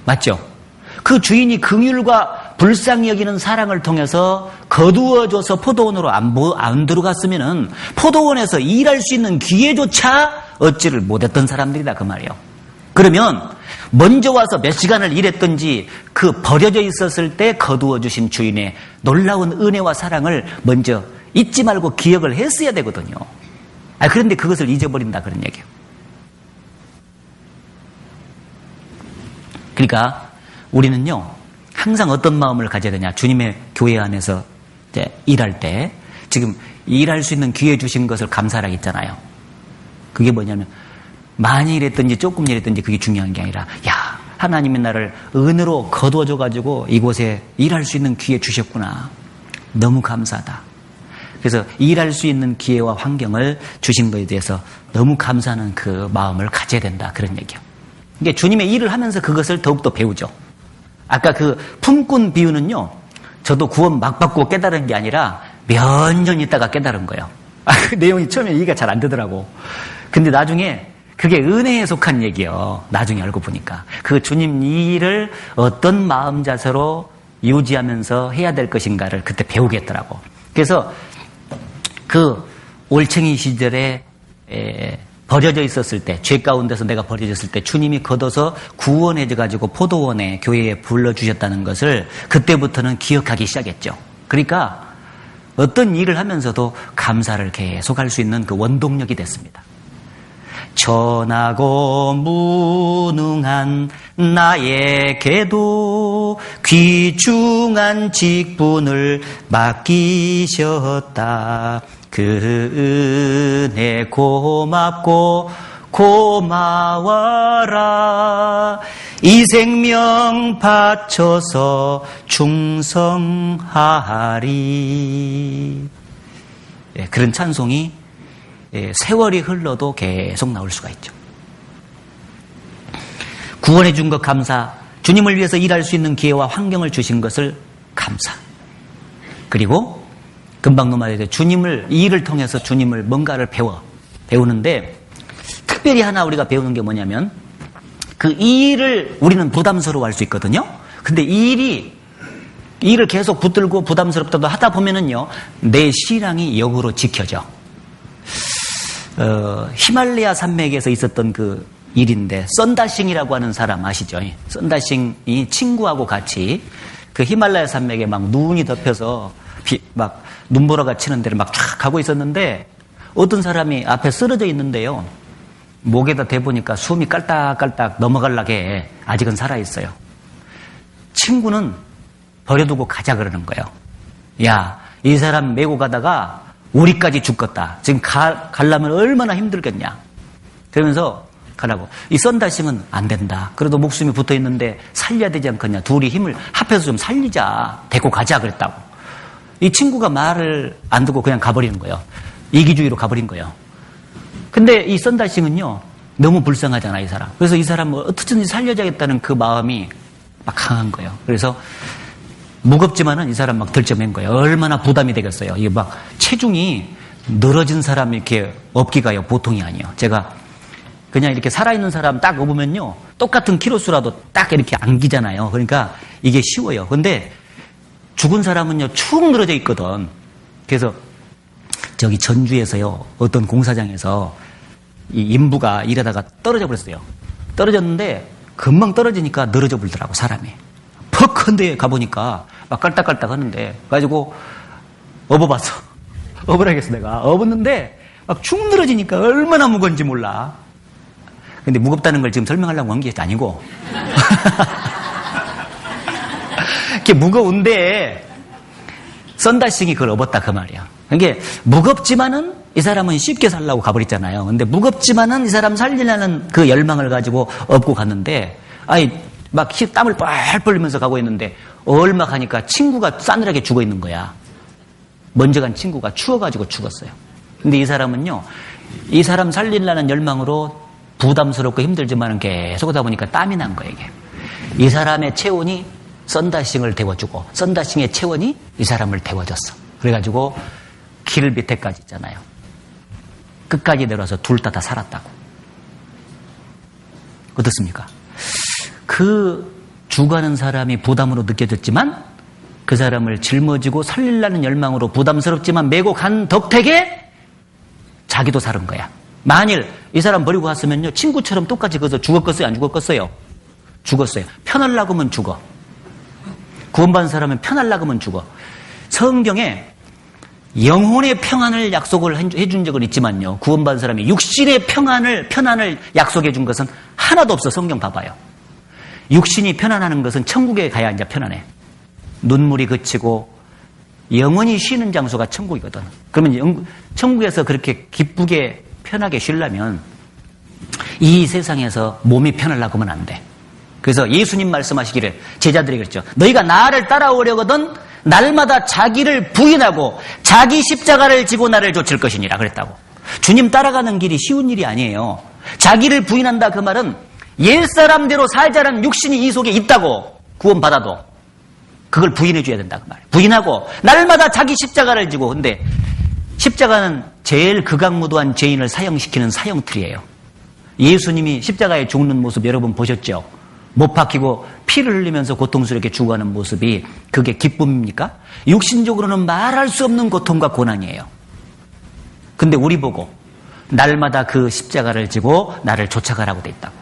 맞죠? 그 주인이 긍휼과 불쌍히 여기는 사랑을 통해서 거두어줘서 포도원으로 안 들어갔으면은 포도원에서 일할 수 있는 기회조차 얻지를 못했던 사람들이다 그 말이에요. 그러면 먼저 와서 몇 시간을 일했든지 그 버려져 있었을 때 거두어주신 주인의 놀라운 은혜와 사랑을 먼저 잊지 말고 기억을 했어야 되거든요. 그런데 그것을 잊어버린다 그런 얘기예요. 그러니까 우리는요, 항상 어떤 마음을 가져야 되냐. 주님의 교회 안에서 이제 일할 때 지금 일할 수 있는 기회 주신 것을 감사하라 했잖아요. 그게 뭐냐면 많이 일했든지 조금 일했든지 그게 중요한 게 아니라 야, 하나님이 나를 은혜로 거두어줘가지고 이곳에 일할 수 있는 기회 주셨구나. 너무 감사하다. 그래서 일할 수 있는 기회와 환경을 주신 것에 대해서 너무 감사하는 그 마음을 가져야 된다. 그런 얘기예요. 이게 주님의 일을 하면서 그것을 더욱더 배우죠. 아까 그 품꾼 비유는요, 저도 구원 막 받고 깨달은 게 아니라 몇 년 있다가 깨달은 거예요. 그 내용이 처음에 이해가 잘 안 되더라고. 근데 나중에 그게 은혜에 속한 얘기예요. 나중에 알고 보니까. 그 주님 일을 어떤 마음 자세로 유지하면서 해야 될 것인가를 그때 배우겠더라고. 그래서 그 올챙이 시절에 버려져 있었을 때, 죄 가운데서 내가 버려졌을 때 주님이 걷어서 구원해줘가지고 포도원에, 교회에 불러주셨다는 것을 그때부터는 기억하기 시작했죠. 그러니까 어떤 일을 하면서도 감사를 계속할 수 있는 그 원동력이 됐습니다. 천하고 무능한 나에게도 귀중한 직분을 맡기셨다. 그 은혜 고맙고 고마워라. 이 생명 바쳐서 충성하리. 그런 찬송이 세월이 흘러도 계속 나올 수가 있죠. 구원해 준 것 감사, 주님을 위해서 일할 수 있는 기회와 환경을 주신 것을 감사. 그리고 금방 말해도 주님을, 이 일을 통해서 주님을 뭔가를 배우는데 특별히 하나 우리가 배우는 게 뭐냐면 그 일을 우리는 부담스러워할 수 있거든요. 근데 이 일을 계속 붙들고 부담스럽다도 하다 보면은요, 내 신앙이 역으로 지켜져. 히말라야 산맥에서 있었던 그 일인데, 썬다싱이라고 하는 사람 아시죠? 썬다싱이 친구하고 같이 그 히말라야 산맥에 막 눈이 덮여서 막 눈보라가 치는 데를 막 쫙 가고 있었는데, 어떤 사람이 앞에 쓰러져 있는데요, 목에다 대보니까 숨이 깔딱깔딱 넘어가려게 아직은 살아있어요. 친구는 버려두고 가자 그러는 거예요. 야, 이 사람 메고 가다가 우리까지 죽겠다. 지금 가려면 얼마나 힘들겠냐. 그러면서 가라고. 이 썬다싱은 안 된다. 그래도 목숨이 붙어 있는데 살려야 되지 않겠냐. 둘이 힘을 합해서 좀 살리자. 데리고 가자 그랬다고. 이 친구가 말을 안 듣고 그냥 가버리는 거예요. 이기주의로 가버린 거예요. 근데 이 썬다싱은요, 너무 불쌍하잖아, 이 사람. 그래서 이 사람을 어떻게든지 살려줘야겠다는 그 마음이 막 강한 거예요. 그래서 무겁지만은 이 사람 막 들쳐맨 거예요. 얼마나 부담이 되겠어요. 이게 막 체중이 늘어진 사람 이렇게 업기가요, 보통이 아니에요. 제가 그냥 이렇게 살아있는 사람 딱 업으면요, 똑같은 키로수라도 딱 이렇게 안기잖아요. 그러니까 이게 쉬워요. 근데 죽은 사람은요, 축 늘어져 있거든. 그래서 저기 전주에서요, 어떤 공사장에서 이 인부가 일하다가 떨어져 버렸어요. 떨어졌는데 금방 떨어지니까 늘어져 버리더라고, 사람이. 퍽한 데에 가보니까 막 깔딱깔딱 하는데, 가지고 업어봤어. 업으라겠어, 내가. 업었는데 막 축 늘어지니까 얼마나 무거운지 몰라. 근데 무겁다는 걸 지금 설명하려고 한 게 아니고. 이렇게 무거운데 썬다싱이 그걸 업었다 그 말이야. 이게 무겁지만은 이 사람은 쉽게 살라고 가버렸잖아요. 근데 무겁지만은 이 사람 살리려는 그 열망을 가지고 업고 갔는데, 막 땀을 뻘뻘 흘리면서 가고 있는데 얼마 가니까 친구가 싸늘하게 죽어 있는 거야. 먼저 간 친구가 추워가지고 죽었어요. 근데 이 사람은요, 이 사람 살리려는 열망으로 부담스럽고 힘들지만은 계속 하다 보니까 땀이 난 거예요, 이게. 이 사람의 체온이 썬다싱을 데워주고 썬다싱의 체온이 이 사람을 데워줬어. 그래가지고 길 밑에까지 있잖아요. 끝까지 내려와서 둘 다 살았다고. 어떻습니까? 그 죽어가는 사람이 부담으로 느껴졌지만 그 사람을 짊어지고 살리려는 열망으로 부담스럽지만 메고 간 덕택에 자기도 살은 거야. 만일 이 사람 버리고 갔으면요, 친구처럼 똑같이 거기서 죽었겠어요? 안 죽었겠어요? 죽었어요. 편하려고 하면 죽어. 구원받은 사람은 편하려고 하면 죽어. 성경에 영혼의 평안을 약속을 해준 적은 있지만요, 구원받은 사람이 육신의 평안을 약속해 준 것은 하나도 없어. 성경 봐봐요. 육신이 편안하는 것은 천국에 가야 이제 편안해. 눈물이 그치고 영원히 쉬는 장소가 천국이거든. 그러면 천국에서 그렇게 기쁘게 편하게 쉬려면 이 세상에서 몸이 편하려고 하면 안 돼. 그래서 예수님 말씀하시기를 제자들이 그랬죠. 너희가 나를 따라오려거든 날마다 자기를 부인하고 자기 십자가를 지고 나를 좇을 것이니라 그랬다고. 주님 따라가는 길이 쉬운 일이 아니에요. 자기를 부인한다 그 말은 옛사람대로 살자라는 육신이 이 속에 있다고. 구원받아도 그걸 부인해 줘야 된다 그 말이에요. 부인하고 날마다 자기 십자가를 지고. 근데 십자가는 제일 극악무도한 죄인을 사형시키는 사형틀이에요. 예수님이 십자가에 죽는 모습 여러분 보셨죠? 못 박히고 피를 흘리면서 고통스럽게 죽어가는 모습이 그게 기쁨입니까? 육신적으로는 말할 수 없는 고통과 고난이에요. 근데 우리 보고 날마다 그 십자가를 지고 나를 쫓아가라고 돼 있다고.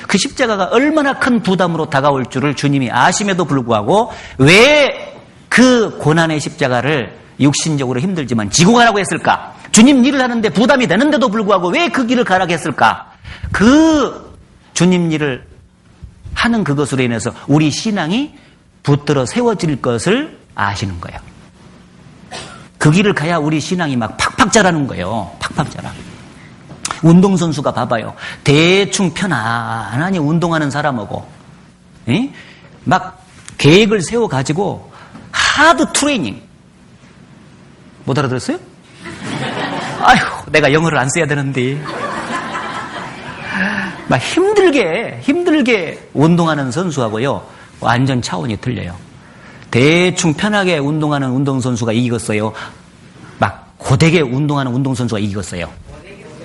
그 십자가가 얼마나 큰 부담으로 다가올 줄을 주님이 아심에도 불구하고 왜 그 고난의 십자가를 육신적으로 힘들지만 지고 가라고 했을까? 주님 일을 하는데 부담이 되는데도 불구하고 왜 그 길을 가라고 했을까? 그 주님 일을 하는 그것으로 인해서 우리 신앙이 붙들어 세워질 것을 아시는 거예요. 그 길을 가야 우리 신앙이 막 팍팍 자라는 거예요. 팍팍 자라. 운동선수가 봐봐요. 대충 편안하니 운동하는 사람하고 막 계획을 세워가지고 하드 트레이닝. 못 알아들었어요? 아이고 내가 영어를 안 써야 되는데 막 힘들게 운동하는 선수하고요 완전 차원이 틀려요. 대충 편하게 운동하는 운동선수가 이기겠어요? 막 고되게 운동하는 운동선수가 이기겠어요?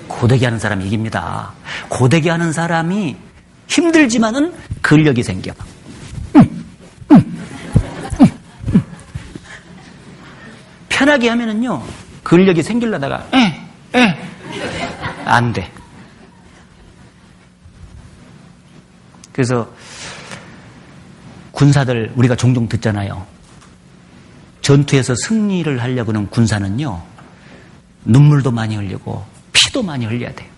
고되게 하는 사람이 이깁니다. 고되게 하는 사람이 힘들지만은 근력이 생겨. 편하게 하면은요 근력이 생기려다가 안 돼. 그래서 군사들 우리가 종종 듣잖아요. 전투에서 승리를 하려고 하는 군사는요 눈물도 많이 흘리고 피도 많이 흘려야 돼요.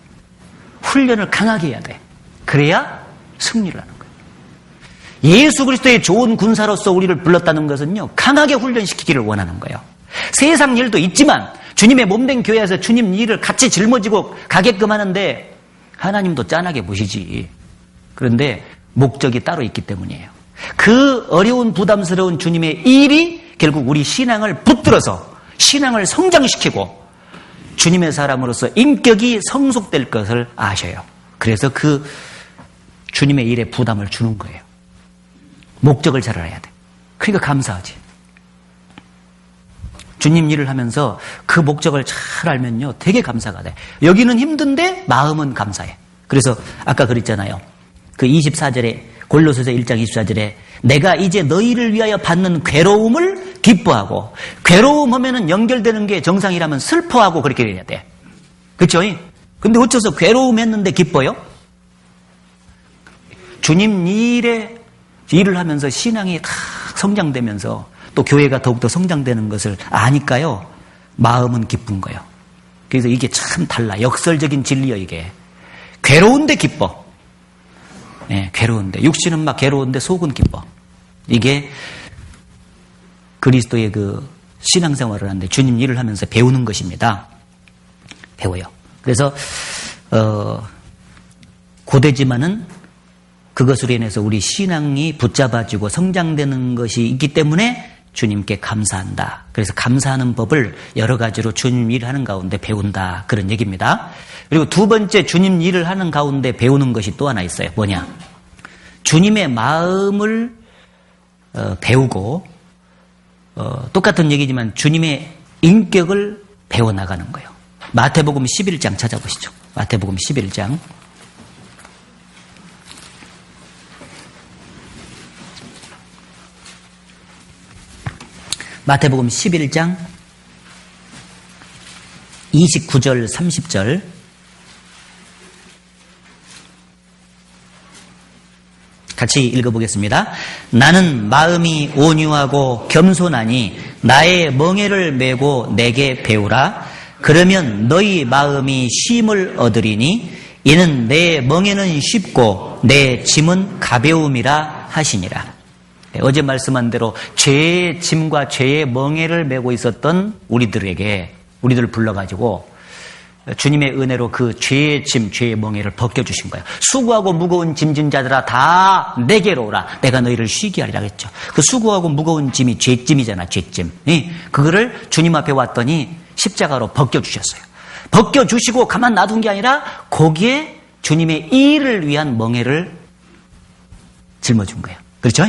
훈련을 강하게 해야 돼. 그래야 승리를 하는 거예요. 예수 그리스도의 좋은 군사로서 우리를 불렀다는 것은요 강하게 훈련시키기를 원하는 거예요. 세상 일도 있지만 주님의 몸된 교회에서 주님 일을 같이 짊어지고 가게끔 하는데 하나님도 짠하게 보시지. 그런데 목적이 따로 있기 때문이에요. 그 어려운 부담스러운 주님의 일이 결국 우리 신앙을 붙들어서 신앙을 성장시키고 주님의 사람으로서 인격이 성숙될 것을 아셔요. 그래서 그 주님의 일에 부담을 주는 거예요. 목적을 잘 알아야 돼. 그러니까 감사하지. 주님 일을 하면서 그 목적을 잘 알면요 되게 감사가 돼. 여기는 힘든데 마음은 감사해. 그래서 아까 그랬잖아요. 그 24절에 골로새서 1장 24절에 내가 이제 너희를 위하여 받는 괴로움을 기뻐하고, 괴로움 하면은 연결되는 게 정상이라면 슬퍼하고 그렇게 해야 돼. 그렇죠? 근데 어째서 괴로움했는데 기뻐요? 주님 일을 하면서 신앙이 다 성장되면서 또 교회가 더욱더 성장되는 것을 아니까요 마음은 기쁜 거예요. 그래서 이게 참 달라. 역설적인 진리예요. 이게 괴로운데 기뻐. 괴로운데 육신은 막 괴로운데 속은 기뻐. 이게 그리스도의 그 신앙생활을 하는데 주님 일을 하면서 배우는 것입니다. 배워요. 그래서 고되지만은 그것으로 인해서 우리 신앙이 붙잡아지고 성장되는 것이 있기 때문에 주님께 감사한다. 그래서 감사하는 법을 여러 가지로 주님 일을 하는 가운데 배운다. 그런 얘기입니다. 그리고 두 번째 주님 일을 하는 가운데 배우는 것이 또 하나 있어요. 뭐냐? 주님의 마음을 배우고 똑같은 얘기지만 주님의 인격을 배워나가는 거예요. 마태복음 11장 찾아보시죠. 마태복음 11장. 마태복음 11장 29절 30절 같이 읽어보겠습니다. 나는 마음이 온유하고 겸손하니 나의 멍에를 메고 내게 배우라. 그러면 너희 마음이 쉼을 얻으리니 이는 내 멍에는 쉽고 내 짐은 가벼움이라 하시니라. 어제 말씀한 대로 죄의 짐과 죄의 멍에를 메고 있었던 우리들을 불러가지고 주님의 은혜로 그 죄의 짐, 죄의 멍에를 벗겨주신 거예요. 수고하고 무거운 짐진 자들아 다 내게로 오라. 내가 너희를 쉬게 하리라 했죠. 그 수고하고 무거운 짐이 죄짐이잖아, 죄짐. 그거를 주님 앞에 왔더니 십자가로 벗겨주셨어요. 벗겨주시고 가만 놔둔 게 아니라 거기에 주님의 일을 위한 멍에를 짊어준 거예요. 그렇죠?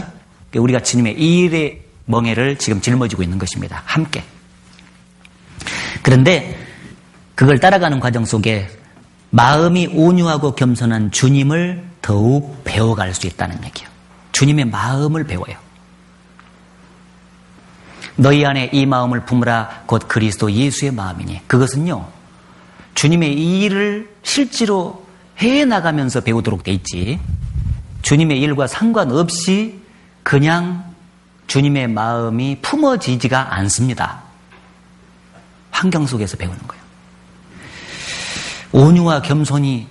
우리가 주님의 일의 멍에를 지금 짊어지고 있는 것입니다. 함께. 그런데 그걸 따라가는 과정 속에 마음이 온유하고 겸손한 주님을 더욱 배워갈 수 있다는 얘기예요. 주님의 마음을 배워요. 너희 안에 이 마음을 품으라 곧 그리스도 예수의 마음이니. 그것은요, 주님의 일을 실제로 해나가면서 배우도록 돼 있지, 주님의 일과 상관없이 그냥 주님의 마음이 품어지지가 않습니다. 환경 속에서 배우는 거예요. 온유와 겸손이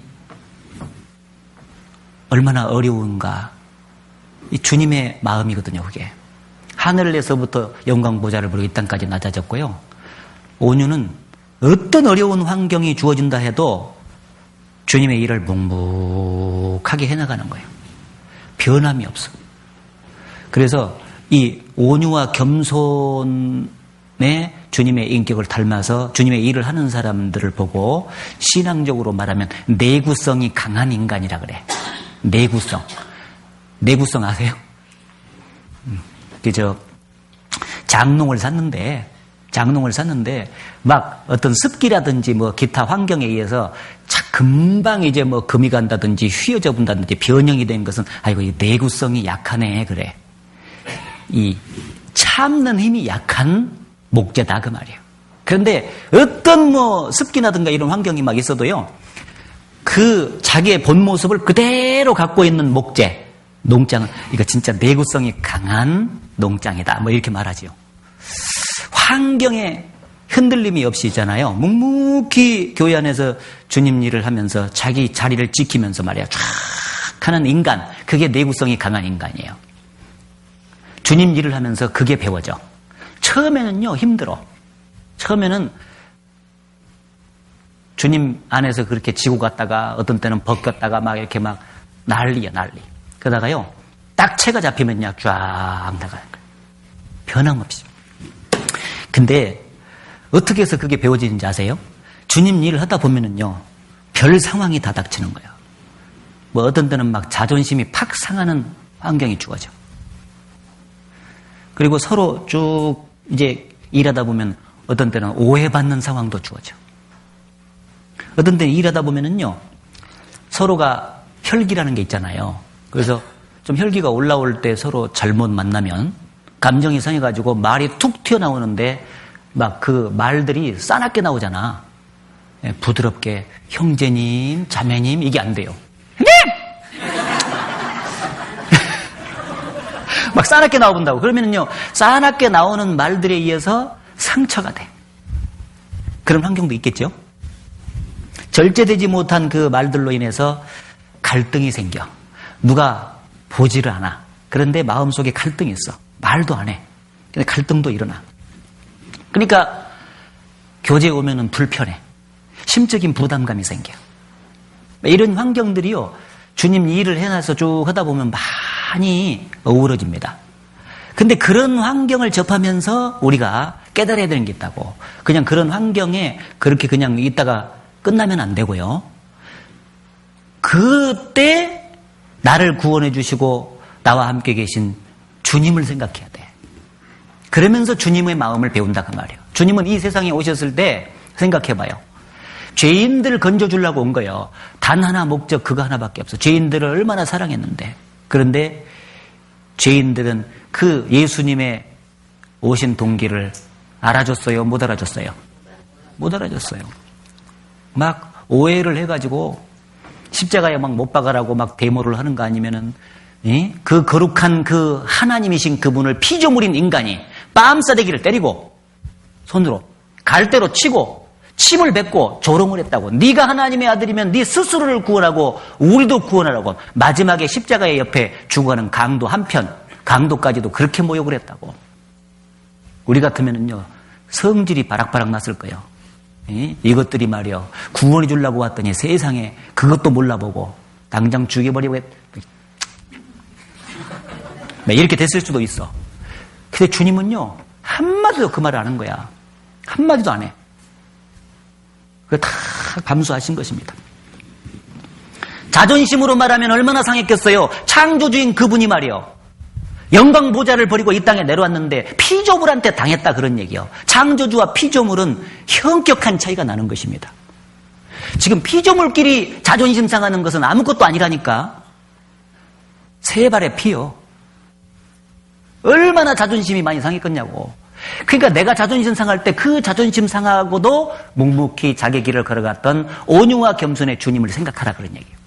얼마나 어려운가. 이 주님의 마음이거든요, 그게. 하늘에서부터 영광 보좌를 부르고 이 땅까지 낮아졌고요. 온유는 어떤 어려운 환경이 주어진다 해도 주님의 일을 묵묵하게 해나가는 거예요. 변함이 없어. 그래서 이 온유와 겸손의 주님의 인격을 닮아서 주님의 일을 하는 사람들을 보고 신앙적으로 말하면 내구성이 강한 인간이라 그래. 내구성. 내구성 아세요? 그저 장롱을 샀는데 막 어떤 습기라든지 뭐 기타 환경에 의해서 금방 이제 뭐 금이 간다든지 휘어져 본다든지 변형이 된 것은 아이고 이 내구성이 약하네 그래. 이 참는 힘이 약한 목재다 그 말이에요. 그런데 어떤 뭐 습기나든가 이런 환경이 막 있어도요, 그 자기의 본 모습을 그대로 갖고 있는 목재, 농장은 이거 진짜 내구성이 강한 농장이다 뭐 이렇게 말하지요. 환경에 흔들림이 없이 있잖아요. 묵묵히 교회 안에서 주님 일을 하면서 자기 자리를 지키면서 말이야 쫙 하는 인간, 그게 내구성이 강한 인간이에요. 주님 일을 하면서 그게 배워져. 처음에는요 힘들어. 처음에는 주님 안에서 그렇게 지고 갔다가 어떤 때는 벗겼다가 막 이렇게 막 난리야 난리. 그러다가요 딱 채가 잡히면요 쫙 나가는 거예요. 변함없이. 근데 어떻게 해서 그게 배워지는지 아세요? 주님 일을 하다 보면은요 별 상황이 다 닥치는 거예요. 뭐 어떤 때는 막 자존심이 팍 상하는 환경이 주어져. 그리고 서로 쭉 이제 일하다 보면 어떤 때는 오해받는 상황도 주어져. 어떤 때는 일하다 보면은요 서로가 혈기라는 게 있잖아요. 그래서 좀 혈기가 올라올 때 서로 잘못 만나면 감정이 상해가지고 말이 툭 튀어나오는데 막 그 말들이 싸납게 나오잖아. 부드럽게 형제님, 자매님 이게 안 돼요. 형님! 막 싸납게 나와본다고. 그러면은요 싸납게 나오는 말들에 의해서 상처가 돼. 그런 환경도 있겠죠. 절제되지 못한 그 말들로 인해서 갈등이 생겨. 누가 보지를 않아. 그런데 마음속에 갈등이 있어. 말도 안 해. 근데 갈등도 일어나. 그러니까 교제에 오면은 불편해. 심적인 부담감이 생겨. 이런 환경들이요 주님 일을 해놔서 쭉 하다 보면 많이 어우러집니다. 근데 그런 환경을 접하면서 우리가 깨달아야 되는 게 있다고. 그냥 그런 환경에 그렇게 그냥 있다가 끝나면 안 되고요. 그때 나를 구원해 주시고 나와 함께 계신 주님을 생각해야 돼. 그러면서 주님의 마음을 배운다 그 말이에요. 주님은 이 세상에 오셨을 때 생각해봐요. 죄인들을 건져주려고 온 거예요. 단 하나 목적 그거 하나밖에 없어. 죄인들을 얼마나 사랑했는데. 그런데 죄인들은 그 예수님의 오신 동기를 알아줬어요? 못 알아줬어요? 못 알아줬어요. 막 오해를 해가지고 십자가에 막 못 박아라고 막 데모를 하는 거 아니면은 그 거룩한 그 하나님이신 그분을 피조물인 인간이 뺨싸대기를 때리고 손으로 갈대로 치고 침을 뱉고 조롱을 했다고. 네가 하나님의 아들이면 네 스스로를 구원하고 우리도 구원하라고. 마지막에 십자가의 옆에 죽어가는 강도 한편, 강도까지도 그렇게 모욕을 했다고. 우리 같으면은요, 성질이 바락바락 났을 거예요. 이것들이 말이요, 구원해 주려고 왔더니 세상에 그것도 몰라보고 당장 죽여버리고 이렇게 됐을 수도 있어. 근데 주님은요, 한마디도 그 말을 안 한 거야. 한마디도 안 해. 그걸 다 감수하신 것입니다. 자존심으로 말하면 얼마나 상했겠어요. 창조주인 그분이 말이요, 영광 보좌를 버리고 이 땅에 내려왔는데 피조물한테 당했다, 그런 얘기요. 창조주와 피조물은 현격한 차이가 나는 것입니다. 지금 피조물끼리 자존심 상하는 것은 아무것도 아니라니까. 세 발의 피요. 얼마나 자존심이 많이 상했겠냐고. 그러니까 내가 자존심 상할 때 그 자존심 상하고도 묵묵히 자기 길을 걸어갔던 온유와 겸손의 주님을 생각하라, 그런 얘기예요.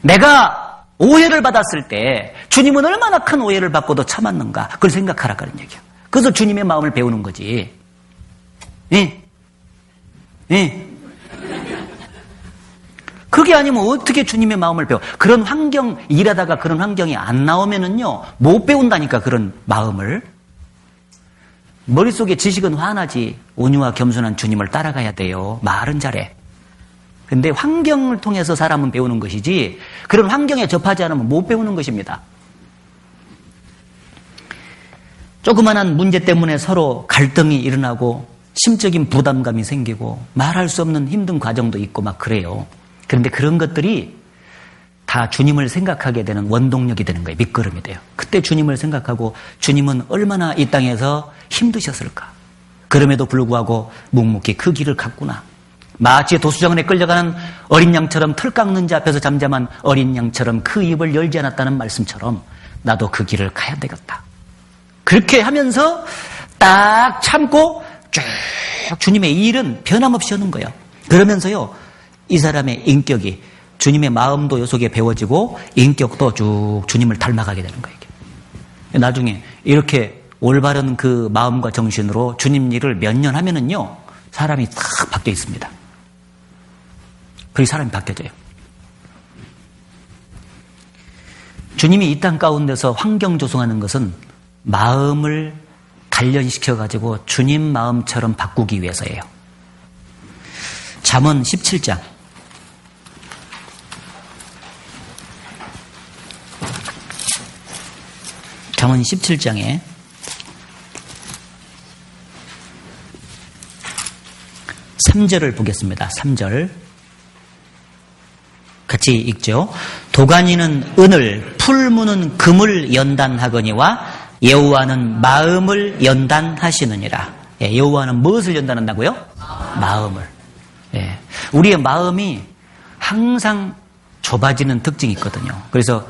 내가 오해를 받았을 때 주님은 얼마나 큰 오해를 받고도 참았는가, 그걸 생각하라, 그런 얘기예요. 그래서 주님의 마음을 배우는 거지. 예? 예? 그게 아니면 어떻게 주님의 마음을 배워? 그런 환경, 일하다가 그런 환경이 안 나오면은요, 못 배운다니까, 그런 마음을. 머릿속에 지식은 환하지 온유와 겸손한 주님을 따라가야 돼요. 말은 잘해. 근데 환경을 통해서 사람은 배우는 것이지, 그런 환경에 접하지 않으면 못 배우는 것입니다. 조그만한 문제 때문에 서로 갈등이 일어나고 심적인 부담감이 생기고 말할 수 없는 힘든 과정도 있고 막 그래요. 그런데 그런 것들이 다 주님을 생각하게 되는 원동력이 되는 거예요. 밑거름이 돼요. 그때 주님을 생각하고, 주님은 얼마나 이 땅에서 힘드셨을까. 그럼에도 불구하고 묵묵히 그 길을 갔구나. 마치 도수장원에 끌려가는 어린 양처럼, 털 깎는 자 앞에서 잠잠한 어린 양처럼 그 입을 열지 않았다는 말씀처럼 나도 그 길을 가야 되겠다. 그렇게 하면서 딱 참고 쭉 주님의 일은 변함없이 하는 거예요. 그러면서요, 이 사람의 인격이, 주님의 마음도 요 속에 배워지고 인격도 쭉 주님을 닮아가게 되는 거예요. 나중에 이렇게 올바른 그 마음과 정신으로 주님 일을 몇 년 하면은요, 사람이 탁 바뀌어 있습니다. 그리고 사람이 바뀌어져요. 주님이 이 땅 가운데서 환경 조성하는 것은 마음을 단련시켜가지고 주님 마음처럼 바꾸기 위해서예요. 잠언 17장. 잠언 17장에 3절을 보겠습니다. 3절 같이 읽죠. 도가니는 은을, 풀무는 금을 연단하거니와 여호와는 마음을 연단하시느니라. 예, 여호와는 무엇을 연단한다고요? 마음을. 예, 우리의 마음이 항상 좁아지는 특징이 있거든요. 그래서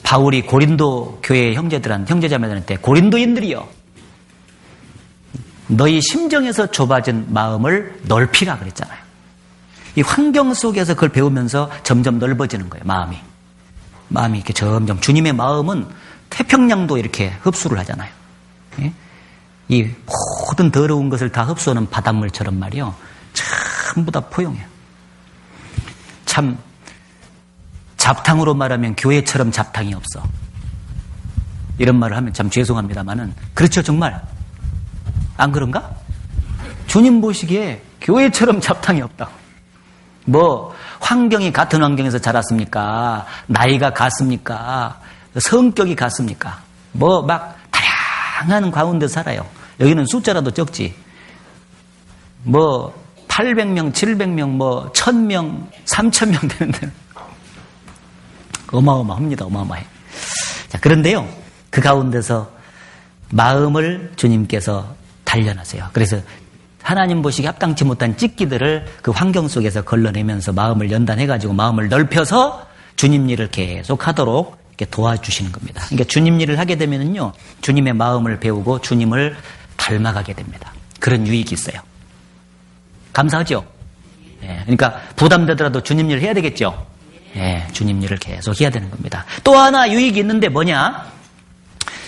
바울이 고린도 교회 형제자매들한테 고린도인들이여, 너희 심정에서 좁아진 마음을 넓히라 그랬잖아요. 이 환경 속에서 그걸 배우면서 점점 넓어지는 거예요. 마음이 이렇게 점점, 주님의 마음은 태평양도 이렇게 흡수를 하잖아요. 예? 이 모든 더러운 것을 다 흡수하는 바닷물처럼 말이요, 전부 다 포용해요. 참 잡탕으로 말하면 교회처럼 잡탕이 없어. 이런 말을 하면 참 죄송합니다만은 그렇죠, 정말. 안 그런가? 주님 보시기에 교회처럼 잡탕이 없다고. 뭐 환경이 같은 환경에서 자랐습니까? 나이가 같습니까? 성격이 같습니까? 뭐 막 다양한 가운데 살아요. 여기는 숫자라도 적지. 뭐 800명, 700명, 뭐 1000명, 3000명 되는데 어마어마합니다. 어마어마해. 자, 그런데요, 그 가운데서 마음을 주님께서 단련하세요. 그래서 하나님 보시기에 합당치 못한 찢기들을 그 환경 속에서 걸러내면서 마음을 연단해가지고 마음을 넓혀서 주님 일을 계속 하도록 이렇게 도와주시는 겁니다. 그러니까 주님 일을 하게 되면은요, 주님의 마음을 배우고 주님을 닮아가게 됩니다. 그런 유익이 있어요. 감사하죠? 네, 그러니까 부담되더라도 주님 일을 해야 되겠죠? 네, 주님 일을 계속 해야 되는 겁니다. 또 하나 유익이 있는데 뭐냐?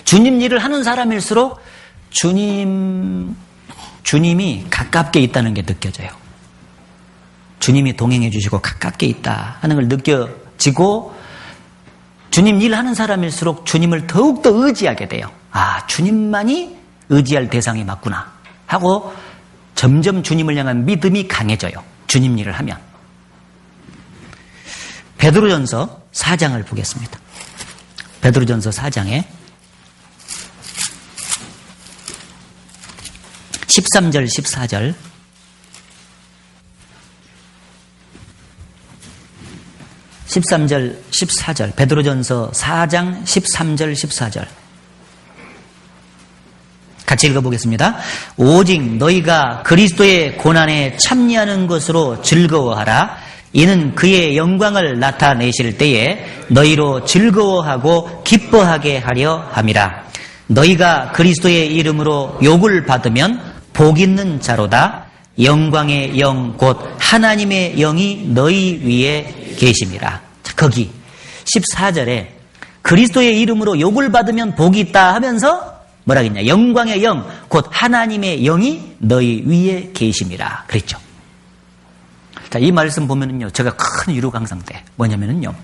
주님 일을 하는 사람일수록 주님 주님이 가깝게 있다는 게 느껴져요. 주님이 동행해 주시고 가깝게 있다 하는 걸 느껴지고 주님 일하는 사람일수록 주님을 더욱더 의지하게 돼요. 아, 주님만이 의지할 대상이 맞구나 하고 점점 주님을 향한 믿음이 강해져요. 주님 일을 하면. 베드로전서 4장을 보겠습니다. 베드로전서 4장에 13절, 14절. 13절, 14절. 베드로전서 4장 13절, 14절. 같이 읽어보겠습니다. 오직 너희가 그리스도의 고난에 참여하는 것으로 즐거워하라. 이는 그의 영광을 나타내실 때에 너희로 즐거워하고 기뻐하게 하려 함이라. 너희가 그리스도의 이름으로 욕을 받으면 복 있는 자로다. 영광의 영 곧 하나님의 영이 너희 위에 계심이라. 자, 거기 14절에 그리스도의 이름으로 욕을 받으면 복이 있다 하면서 뭐라 했냐? 영광의 영 곧 하나님의 영이 너희 위에 계심이라 그랬죠. 자, 이 말씀 보면은요, 제가 큰 위로가 항상 돼. 뭐냐면은요,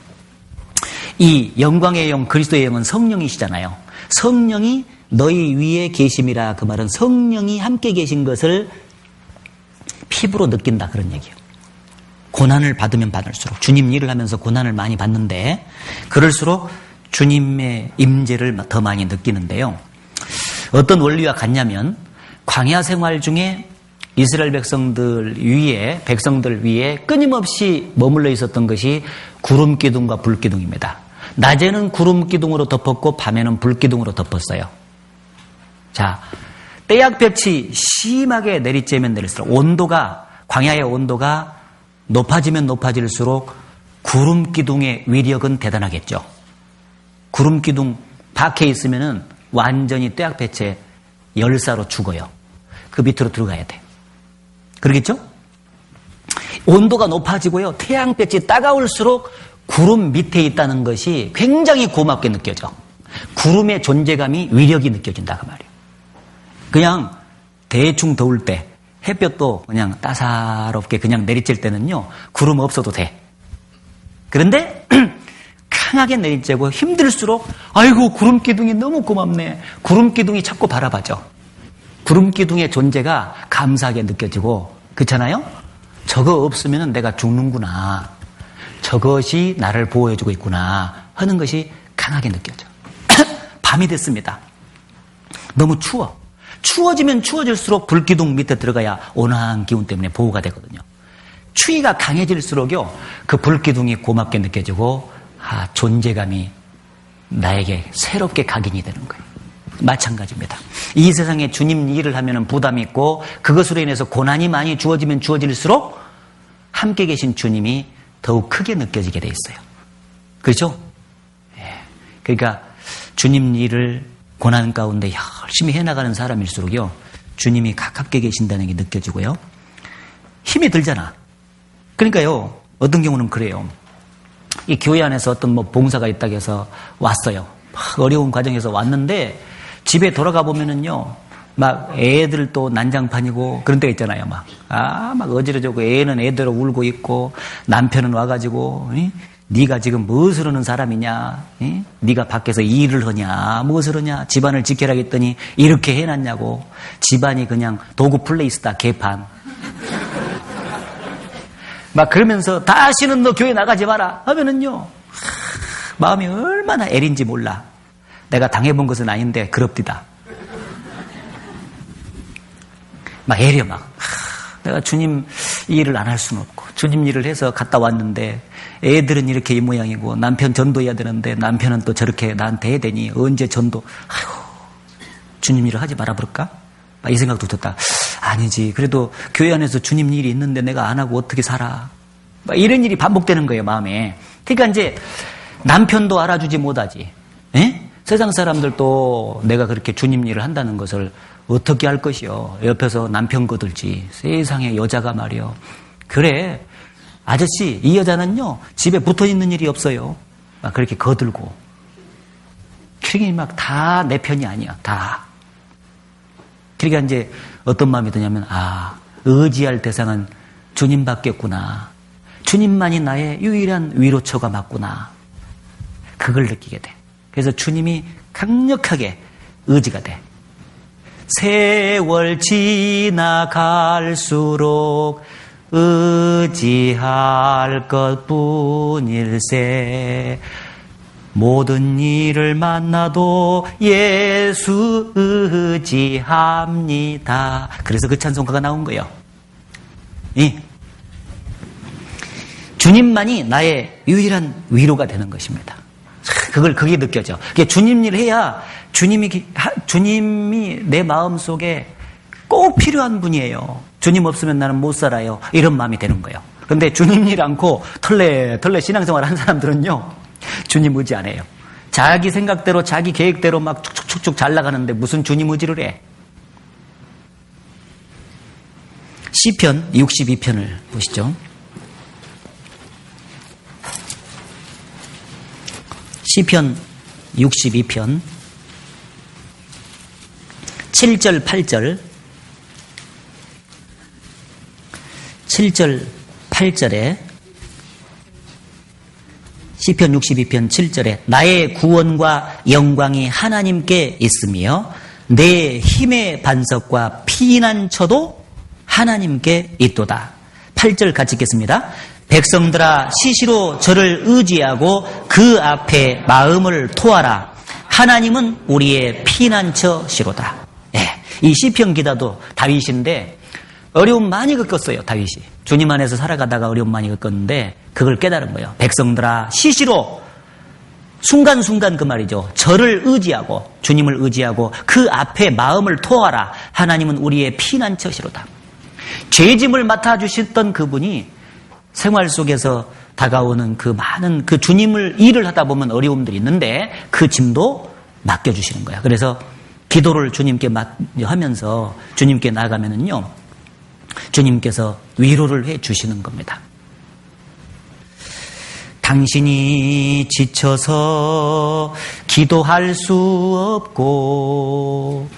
이 영광의 영, 그리스도의 영은 성령이시잖아요. 성령이 너희 위에 계심이라. 그 말은 성령이 함께 계신 것을 피부로 느낀다 그런 얘기예요. 고난을 받으면 받을수록 주님 일을 하면서 고난을 많이 받는데 그럴수록 주님의 임재를 더 많이 느끼는데요. 어떤 원리와 같냐면 광야 생활 중에 이스라엘 백성들 위에 끊임없이 머물러 있었던 것이 구름 기둥과 불 기둥입니다. 낮에는 구름 기둥으로 덮었고 밤에는 불 기둥으로 덮었어요. 자, 떼약볕이 심하게 내리쬐면 내릴수록 광야의 온도가 높아지면 높아질수록 구름 기둥의 위력은 대단하겠죠. 구름 기둥 밖에 있으면은 완전히 떼약볕에 열사로 죽어요. 그 밑으로 들어가야 돼. 그러겠죠? 온도가 높아지고요. 태양볕이 따가울수록 구름 밑에 있다는 것이 굉장히 고맙게 느껴져. 구름의 존재감이 위력이 느껴진다 그 말이에요. 그냥 대충 더울 때 햇볕도 그냥 따사롭게 그냥 내리칠 때는요. 구름 없어도 돼. 그런데 강하게 내리쬐고 힘들수록 아이고 구름 기둥이 너무 고맙네. 구름 기둥이 자꾸 바라봐죠. 구름 기둥의 존재가 감사하게 느껴지고 그렇잖아요? 저거 없으면 내가 죽는구나. 저것이 나를 보호해주고 있구나 하는 것이 강하게 느껴져. 밤이 됐습니다. 너무 추워. 추워지면 추워질수록 불기둥 밑에 들어가야 온화한 기운 때문에 보호가 되거든요. 추위가 강해질수록요. 그 불기둥이 고맙게 느껴지고 존재감이 나에게 새롭게 각인이 되는 거예요. 마찬가지입니다. 이 세상에 주님 일을 하면 부담이 있고 그것으로 인해서 고난이 많이 주어지면 주어질수록 함께 계신 주님이 더욱 크게 느껴지게 돼 있어요. 그렇죠? 그러니까 주님 일을 고난 가운데 열심히 해나가는 사람일수록요. 주님이 가깝게 계신다는 게 느껴지고요. 힘이 들잖아. 그러니까요. 어떤 경우는 그래요. 이 교회 안에서 어떤 봉사가 있다고 해서 왔어요. 어려운 과정에서 왔는데 집에 돌아가 보면은요, 막 애들 또 난장판이고 그런 때가 있잖아요. 막 어지러지고 애는 애대로 울고 있고 남편은 와가지고 네가 지금 무엇을 하는 사람이냐? 네가 밖에서 일을 하냐? 무엇을 하냐? 집안을 지켜라 했더니 이렇게 해놨냐고. 집안이 그냥 도구 플레이스다 개판. 막 그러면서 다시는 너 교회 나가지 마라 하면은요, 마음이 얼마나 애린지 몰라. 내가 당해본 것은 아닌데 그럽디다. 막 애려 막. 내가 주님 일을 안 할 수는 없고 주님 일을 해서 갔다 왔는데 애들은 이렇게 이 모양이고 남편 전도해야 되는데 남편은 또 저렇게 나한테 해야 되니 언제 전도. 아이고, 주님 일을 하지 말아 버릴까? 이 생각도 들었다. 아니지. 그래도 교회 안에서 주님 일이 있는데 내가 안 하고 어떻게 살아? 이런 일이 반복되는 거예요, 마음에. 그러니까 이제 남편도 알아주지 못하지. 세상 사람들도 내가 그렇게 주님 일을 한다는 것을 어떻게 할 것이요? 옆에서 남편 거들지. 세상에 여자가 말이요. 그래. 아저씨, 이 여자는요, 집에 붙어 있는 일이 없어요. 막 그렇게 거들고. 그러니 막 다 내 편이 아니야. 다. 그러니까 이제 어떤 마음이 드냐면 의지할 대상은 주님밖에 없구나. 주님만이 나의 유일한 위로처가 맞구나. 그걸 느끼게 돼. 그래서 주님이 강력하게 의지가 돼. 세월 지나갈수록 의지할 것뿐일세. 모든 일을 만나도 예수 의지합니다. 그래서 그 찬송가가 나온 거예요. 주님만이 나의 유일한 위로가 되는 것입니다. 그게 느껴져. 주님 일 해야 주님이 내 마음속에 꼭 필요한 분이에요. 주님 없으면 나는 못 살아요. 이런 마음이 되는 거예요. 그런데 주님 일 않고 털레 신앙생활 하는 사람들은요, 주님 의지 안 해요. 자기 생각대로 자기 계획대로 막 축축축축 잘 나가는데 무슨 주님 의지를 해. 시편 62편을 보시죠. 시편 62편 7절 8절 7절 8절에 시편 62편 7절에 나의 구원과 영광이 하나님께 있으며 내 힘의 반석과 피난처도 하나님께 있도다. 8절 같이 읽겠습니다. 백성들아 시시로 저를 의지하고 그 앞에 마음을 토하라. 하나님은 우리의 피난처시로다. 이 시편 기자도 다윗인데 어려움 많이 겪었어요. 다윗이 주님 안에서 살아가다가 어려움 많이 겪었는데 그걸 깨달은 거예요. 백성들아 시시로 순간순간 그 말이죠. 저를 의지하고 주님을 의지하고 그 앞에 마음을 토하라. 하나님은 우리의 피난처시로다. 죄짐을 맡아주셨던 그분이 생활 속에서 다가오는 그 많은 그 주님을 일을 하다 보면 어려움들이 있는데 그 짐도 맡겨주시는 거예요. 그래서 기도를 주님께 하면서 주님께 나가면은요, 주님께서 위로를 해 주시는 겁니다. 당신이 지쳐서 기도할 수 없고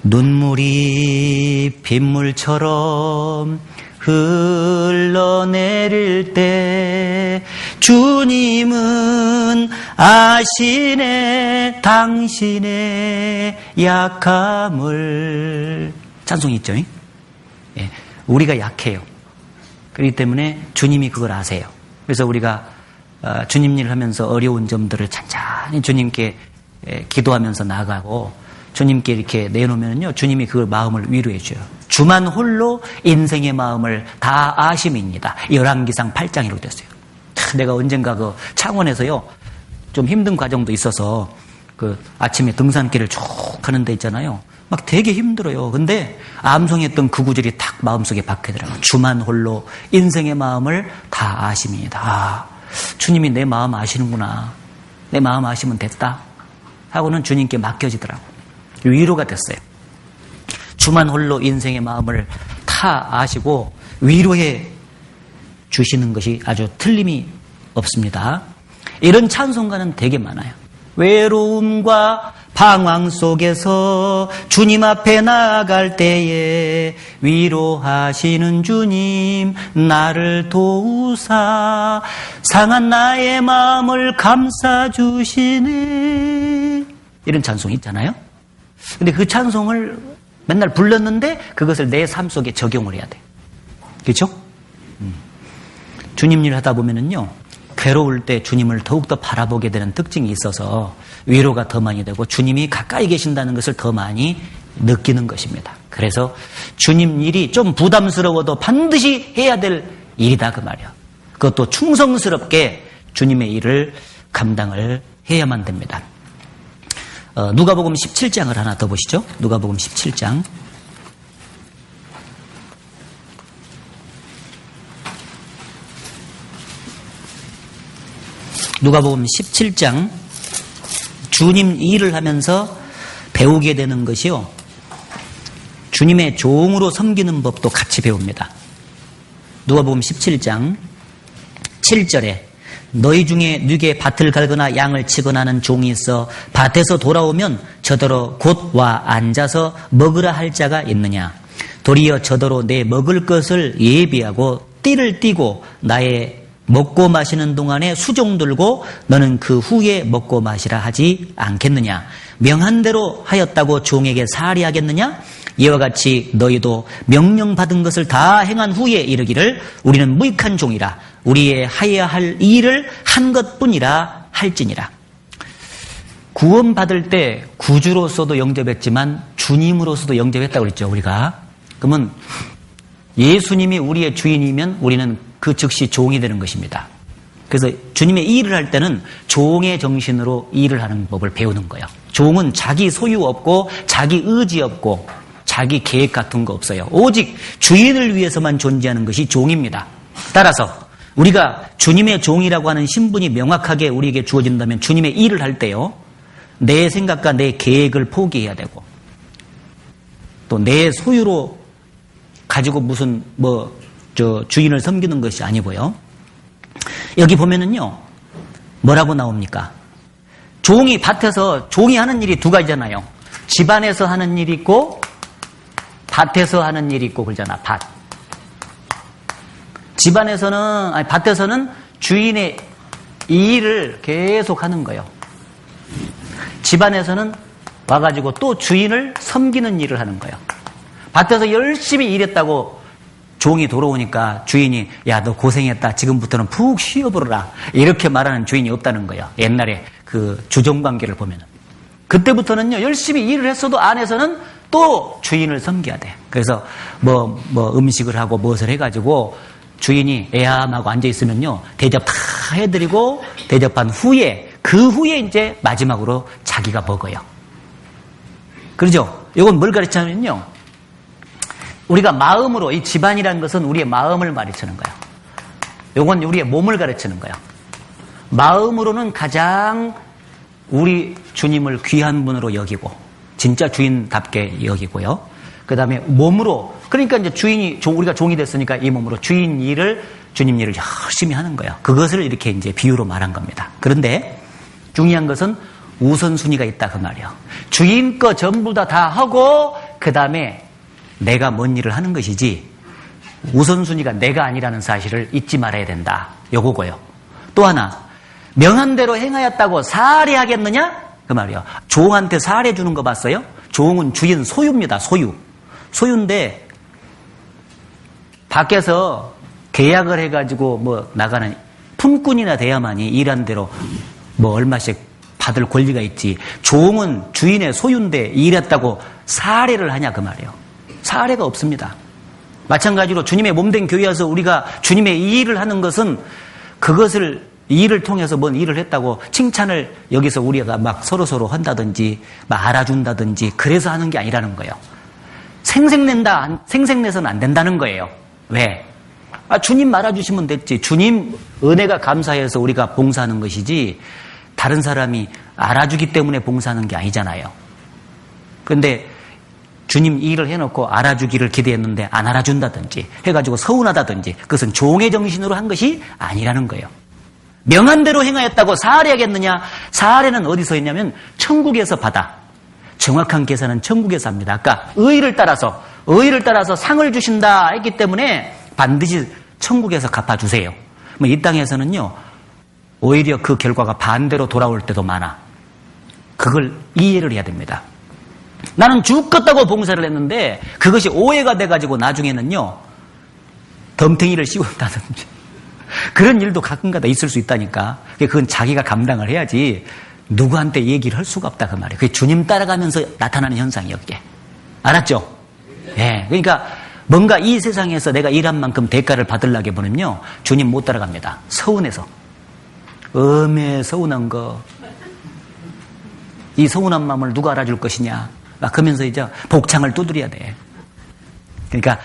눈물이 빗물처럼 흘러내릴 때 주님은 아시네 당신의 약함을. 찬송이 있죠? 예, 우리가 약해요. 그렇기 때문에 주님이 그걸 아세요. 그래서 우리가 주님 일을 하면서 어려운 점들을 찬찬히 주님께 기도하면서 나가고 주님께 이렇게 내놓으면요, 주님이 그 마음을 위로해 줘요. 주만 홀로 인생의 마음을 다 아심입니다. 열왕기상 8장 이렇게 됐어요. 내가 언젠가 그 창원에서요, 좀 힘든 과정도 있어서 그 아침에 등산길을 쭉 가는 데 있잖아요. 막 되게 힘들어요. 근데 암송했던 그 구절이 딱 마음속에 박히더라고요. 주만 홀로 인생의 마음을 다 아심입니다. 주님이 내 마음 아시는구나. 내 마음 아시면 됐다 하고는 주님께 맡겨지더라고요. 위로가 됐어요. 주만 홀로 인생의 마음을 다 아시고 위로해 주시는 것이 아주 틀림이 없습니다. 이런 찬송가는 되게 많아요. 외로움과 방황 속에서 주님 앞에 나아갈 때에 위로하시는 주님 나를 도우사 상한 나의 마음을 감싸주시네. 이런 찬송이 있잖아요. 근데 그 찬송을 맨날 불렀는데 그것을 내 삶 속에 적용을 해야 돼. 그렇죠? 주님 일 하다 보면은요, 괴로울 때 주님을 더욱더 바라보게 되는 특징이 있어서 위로가 더 많이 되고 주님이 가까이 계신다는 것을 더 많이 느끼는 것입니다. 그래서 주님 일이 좀 부담스러워도 반드시 해야 될 일이다 그 말이야. 그것도 충성스럽게 주님의 일을 감당을 해야만 됩니다. 누가복음 17장을 하나 더 보시죠. 누가복음 17장. 누가복음 17장. 주님 일을 하면서 배우게 되는 것이요, 주님의 종으로 섬기는 법도 같이 배웁니다. 누가복음 17장 7절에 너희 중에 누게 밭을 갈거나 양을 치거나 하는 종이 있어 밭에서 돌아오면 저더러 곧 와 앉아서 먹으라 할 자가 있느냐. 도리어 저더러 내 먹을 것을 예비하고 띠를 띠고 나의 먹고 마시는 동안에 수종 들고 너는 그 후에 먹고 마시라 하지 않겠느냐. 명한 대로 하였다고 종에게 살해하겠느냐. 이와 같이 너희도 명령받은 것을 다 행한 후에 이르기를 우리는 무익한 종이라 우리의 하여야 할 일을 한 것뿐이라 할지니라. 구원받을 때 구주로서도 영접했지만 주님으로서도 영접했다고 그랬죠, 우리가. 그러면 예수님이 우리의 주인이면 우리는 그 즉시 종이 되는 것입니다. 그래서 주님의 일을 할 때는 종의 정신으로 일을 하는 법을 배우는 거예요. 종은 자기 소유 없고 자기 의지 없고 자기 계획 같은 거 없어요. 오직 주인을 위해서만 존재하는 것이 종입니다. 따라서 우리가 주님의 종이라고 하는 신분이 명확하게 우리에게 주어진다면 주님의 일을 할 때요, 내 생각과 내 계획을 포기해야 되고 또 내 소유로 가지고 무슨 주인을 섬기는 것이 아니고요. 여기 보면은요, 뭐라고 나옵니까? 밭에서 종이 하는 일이 두 가지잖아요. 집안에서 하는 일이 있고 밭에서 하는 일이 있고 그러잖아. 밭에서는 주인의 일을 계속 하는 거예요. 집안에서는 와가지고 또 주인을 섬기는 일을 하는 거예요. 밭에서 열심히 일했다고 종이 돌아오니까 주인이 야, 너 고생했다. 지금부터는 푹 쉬어보라. 이렇게 말하는 주인이 없다는 거예요. 옛날에 그 주종관계를 보면은. 그때부터는요, 열심히 일을 했어도 안에서는 또 주인을 섬겨야 돼. 그래서 음식을 하고 무엇을 해가지고 주인이 애암하고 앉아있으면요, 대접 다 해드리고 대접한 후에 그 후에 이제 마지막으로 자기가 먹어요. 그러죠? 이건 뭘 가르치냐면요, 우리가 마음으로, 이 집안이라는 것은 우리의 마음을 가르치는 거예요. 이건 우리의 몸을 가르치는 거예요. 마음으로는 가장 우리 주님을 귀한 분으로 여기고 진짜 주인답게 여기고요. 그 다음에 몸으로, 그러니까 이제 우리가 종이 됐으니까 이 몸으로 주님 일을 열심히 하는 거예요. 그것을 이렇게 이제 비유로 말한 겁니다. 그런데 중요한 것은 우선순위가 있다 그 말이에요. 주인 거 전부 다 하고 그 다음에 내가 뭔 일을 하는 것이지 우선순위가 내가 아니라는 사실을 잊지 말아야 된다. 요거고요. 또 하나, 명한 대로 행하였다고 살해하겠느냐? 그 말이에요. 종한테 살해 주는 거 봤어요? 종은 주인 소유입니다. 소유인데 밖에서 계약을 해가지고 나가는 품꾼이나 돼야만이 일한 대로 얼마씩 받을 권리가 있지. 종은 주인의 소유인데 일했다고 살해를 하냐 그 말이에요. 살해가 없습니다. 마찬가지로 주님의 몸된 교회에서 우리가 주님의 이 일을 하는 것은 그것을 이 일을 통해서 뭔 일을 했다고 칭찬을 여기서 우리가 막 서로 한다든지 막 알아준다든지 그래서 하는 게 아니라는 거예요. 생색내서는 안 된다는 거예요. 왜? 주님 알아주시면 됐지. 주님 은혜가 감사해서 우리가 봉사하는 것이지 다른 사람이 알아주기 때문에 봉사하는 게 아니잖아요. 그런데 주님 이 일을 해놓고 알아주기를 기대했는데 안 알아준다든지 해가지고 서운하다든지 그것은 종의 정신으로 한 것이 아니라는 거예요. 명한 대로 행하였다고 살해하겠느냐? 살해는 어디서 했냐면 천국에서 받아. 정확한 계산은 천국에서 합니다. 아까 의의를 따라서 상을 주신다 했기 때문에 반드시 천국에서 갚아주세요. 이 땅에서는요, 오히려 그 결과가 반대로 돌아올 때도 많아. 그걸 이해를 해야 됩니다. 나는 죽겠다고 봉사를 했는데 그것이 오해가 돼가지고 나중에는요, 덤탱이를 씌운다든지 그런 일도 가끔가다 있을 수 있다니까. 그건 자기가 감당을 해야지 누구한테 얘기를 할 수가 없다 그 말이에요. 그게 주님 따라가면서 나타나는 현상이었게. 알았죠? 예. 그러니까 뭔가 이 세상에서 내가 일한 만큼 대가를 받으려고 보면요, 주님 못 따라갑니다. 서운해서. 서운한 거. 이 서운한 마음을 누가 알아줄 것이냐. 그러면서 이제 복창을 두드려야 돼. 그러니까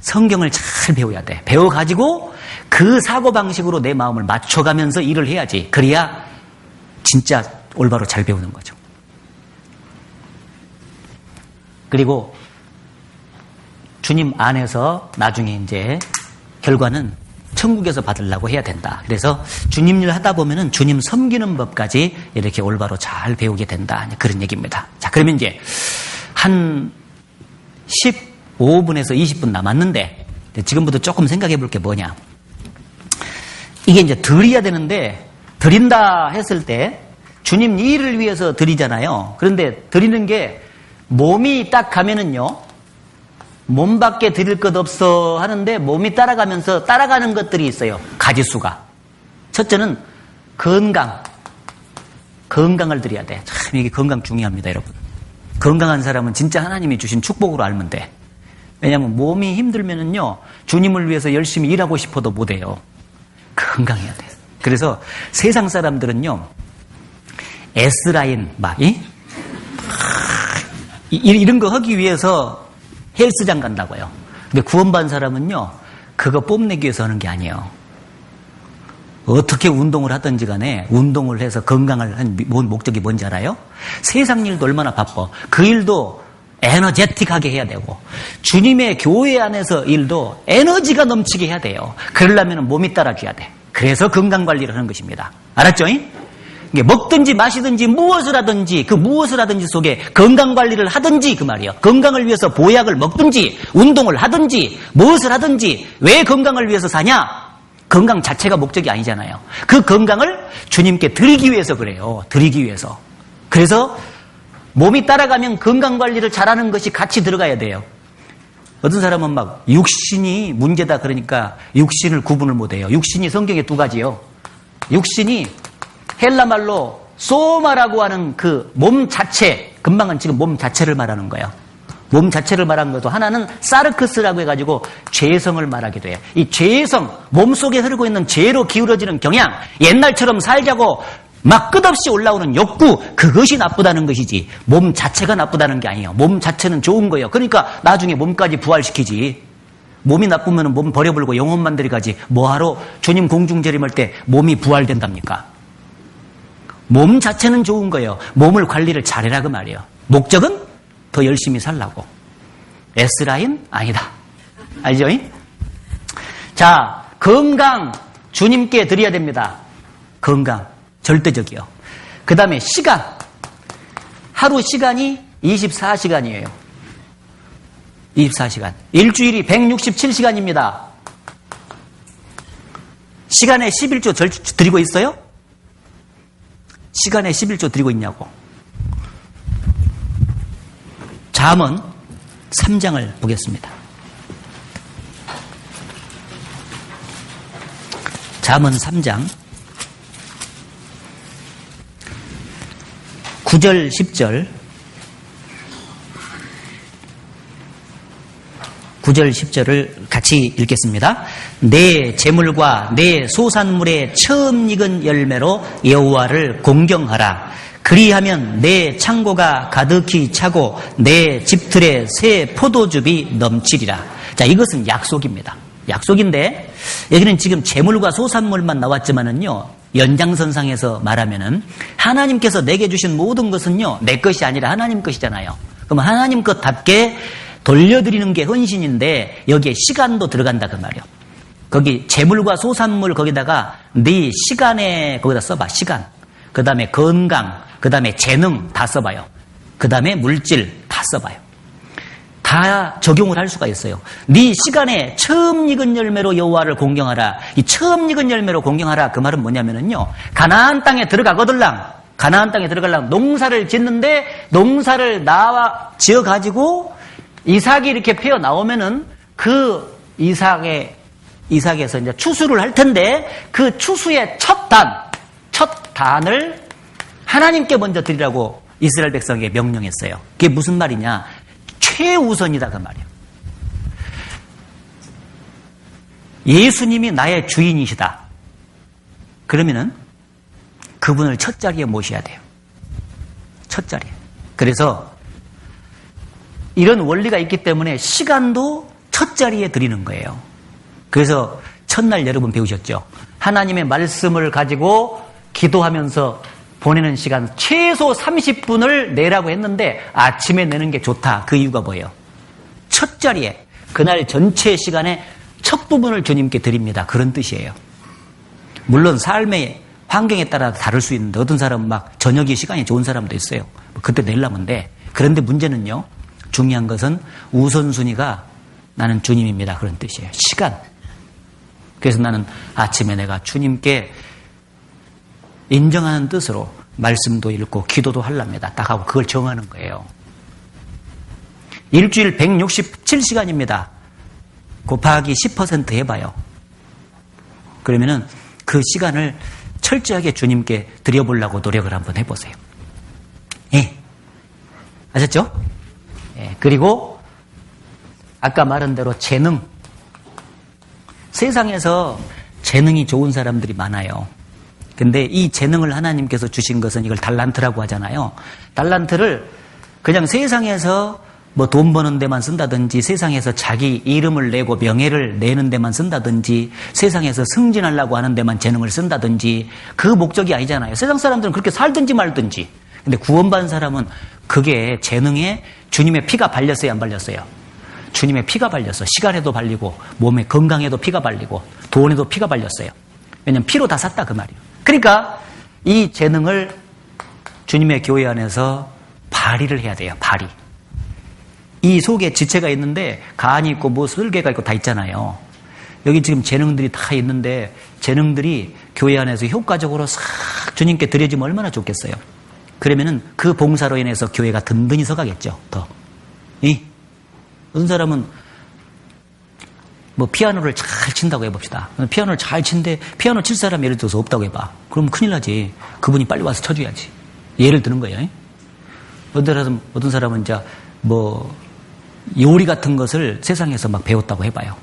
성경을 잘 배워야 돼. 배워가지고 그 사고방식으로 내 마음을 맞춰가면서 일을 해야지. 그래야 진짜 올바로 잘 배우는 거죠. 그리고 주님 안에서 나중에 이제 결과는 천국에서 받으려고 해야 된다. 그래서 주님 일 하다 보면은 주님 섬기는 법까지 이렇게 올바로 잘 배우게 된다. 그런 얘기입니다. 자, 그러면 이제 한 5분에서 20분 남았는데 지금부터 조금 생각해 볼 게 뭐냐. 이게 이제 드려야 되는데 드린다 했을 때 주님 일을 위해서 드리잖아요. 그런데 드리는 게 몸이 딱 가면은요. 몸밖에 드릴 것 없어 하는데 몸이 따라가면서 따라가는 것들이 있어요. 가지수가. 첫째는 건강을 드려야 돼. 참 이게 건강 중요합니다, 여러분. 건강한 사람은 진짜 하나님이 주신 축복으로 알면 돼. 왜냐하면 몸이 힘들면은요, 주님을 위해서 열심히 일하고 싶어도 못해요. 건강해야 돼. 그래서 세상 사람들은요, S라인, 이런 거 하기 위해서 헬스장 간다고요. 근데 구원받은 사람은요, 그거 뽐내기 위해서 하는 게 아니에요. 어떻게 운동을 하든지 간에 운동을 해서 건강을 한 목적이 뭔지 알아요? 세상 일도 얼마나 바빠. 그 일도 에너제틱하게 해야 되고 주님의 교회 안에서 일도 에너지가 넘치게 해야 돼요. 그러려면 몸이 따라줘야 돼. 그래서 건강관리를 하는 것입니다. 알았죠? 이게 먹든지 마시든지 무엇을 하든지 그 무엇을 하든지 속에 건강관리를 하든지 그 말이에요. 건강을 위해서 보약을 먹든지 운동을 하든지 무엇을 하든지 왜 건강을 위해서 사냐? 건강 자체가 목적이 아니잖아요. 그 건강을 주님께 드리기 위해서 그래요. 드리기 위해서. 그래서 몸이 따라가면 건강관리를 잘하는 것이 같이 들어가야 돼요. 어떤 사람은 막 육신이 문제다 그러니까 육신을 구분을 못해요. 육신이 성경에 두 가지요. 육신이 헬라말로 소마라고 하는 그 몸 자체, 금방은 지금 몸 자체를 말하는 거예요. 몸 자체를 말하는 것도 하나는 사르크스라고 해가지고 죄성을 말하기도 해요. 이 죄성, 몸속에 흐르고 있는 죄로 기울어지는 경향, 옛날처럼 살자고 막 끝없이 올라오는 욕구, 그것이 나쁘다는 것이지 몸 자체가 나쁘다는 게 아니에요. 몸 자체는 좋은 거예요. 그러니까 나중에 몸까지 부활시키지. 몸이 나쁘면 몸 버려버리고 영혼만 들이가지 뭐하러 주님 공중재림할 때 몸이 부활된답니까? 몸 자체는 좋은 거예요. 몸을 관리를 잘해라 그 말이에요. 목적은 더 열심히 살라고. S라인? 아니다. 알죠? 자, 건강 주님께 드려야 됩니다. 건강 절대적이요. 그 다음에 시간. 하루 시간이 24시간이에요. 24시간. 일주일이 167시간입니다. 시간에 11조 드리고 있어요? 시간에 11조 드리고 있냐고. 잠언 3장을 보겠습니다. 잠언 3장 9절 10절 9절 10절을 같이 읽겠습니다. 내 재물과 내 소산물의 처음 익은 열매로 여호와를 공경하라. 그리하면 내 창고가 가득히 차고 내 집틀에 새 포도즙이 넘치리라. 자, 이것은 약속입니다. 약속인데 여기는 지금 재물과 소산물만 나왔지만은요, 연장선상에서 말하면은 하나님께서 내게 주신 모든 것은요, 내 것이 아니라 하나님 것이잖아요. 그럼 하나님 것답게 돌려드리는 게 헌신인데 여기에 시간도 들어간다 그 말이에요. 거기 재물과 소산물 거기다가 네 시간에 거기다 써봐. 시간. 그 다음에 건강, 그 다음에 재능 다 써봐요. 그 다음에 물질 다 써봐요. 다 적용을 할 수가 있어요. 네 시간에 처음 익은 열매로 여호와를 공경하라. 이 처음 익은 열매로 공경하라 그 말은 뭐냐면은요, 가나안 땅에 들어가거들랑, 가나안 땅에 들어가려면 농사를 짓는데 농사를 지어가지고 이삭이 이렇게 피어 나오면은 그 이삭에서 이제 추수를 할 텐데 그 추수의 첫 단을 하나님께 먼저 드리라고 이스라엘 백성에게 명령했어요. 그게 무슨 말이냐? 최우선이다 그 말이에요. 예수님이 나의 주인이시다. 그러면은 그분을 첫 자리에 모셔야 돼요. 첫 자리에. 그래서 이런 원리가 있기 때문에 시간도 첫 자리에 드리는 거예요. 그래서 첫날 여러분 배우셨죠? 하나님의 말씀을 가지고 기도하면서 보내는 시간 최소 30분을 내라고 했는데 아침에 내는 게 좋다. 그 이유가 뭐예요? 첫 자리에 그날 전체 시간의 첫 부분을 주님께 드립니다. 그런 뜻이에요. 물론 삶의 환경에 따라 다를 수 있는데 어떤 사람은 막 저녁이 시간이 좋은 사람도 있어요. 그때 내려면 돼. 그런데 문제는요, 중요한 것은 우선순위가 나는 주님입니다. 그런 뜻이에요. 시간. 그래서 나는 아침에 내가 주님께 인정하는 뜻으로 말씀도 읽고 기도도 하랍니다. 딱 하고 그걸 정하는 거예요. 일주일 167시간입니다. 곱하기 10% 해봐요. 그러면은 그 시간을 철저하게 주님께 드려보려고 노력을 한번 해보세요. 예. 아셨죠? 예. 그리고 아까 말한 대로 재능. 세상에서 재능이 좋은 사람들이 많아요. 근데 이 재능을 하나님께서 주신 것은 이걸 달란트라고 하잖아요. 달란트를 그냥 세상에서 뭐 돈 버는 데만 쓴다든지, 세상에서 자기 이름을 내고 명예를 내는 데만 쓴다든지, 세상에서 승진하려고 하는 데만 재능을 쓴다든지, 그 목적이 아니잖아요. 세상 사람들은 그렇게 살든지 말든지. 근데 구원받은 사람은 그게 재능에 주님의 피가 발렸어요, 안 발렸어요? 주님의 피가 발렸어. 시간에도 발리고, 몸의 건강에도 피가 발리고, 돈에도 피가 발렸어요. 왜냐면 피로 다 샀다 그 말이에요. 그러니까 이 재능을 주님의 교회 안에서 발휘를 해야 돼요. 발휘. 이 속에 지체가 있는데 간이 있고 뭐 설계가 있고 다 있잖아요. 여기 지금 재능들이 다 있는데 재능들이 교회 안에서 효과적으로 싹 주님께 드려지면 얼마나 좋겠어요. 그러면은 그 봉사로 인해서 교회가 든든히 서가겠죠. 더. 어떤 사람은 뭐 피아노를 잘 친다고 해봅시다. 피아노를 잘 친데 피아노 칠 사람 예를 들어서 없다고 해봐. 그럼 큰일 나지. 그분이 빨리 와서 쳐줘야지. 예를 드는 거예요. 어떤 사람은 이제 뭐 요리 같은 것을 세상에서 막 배웠다고 해봐요.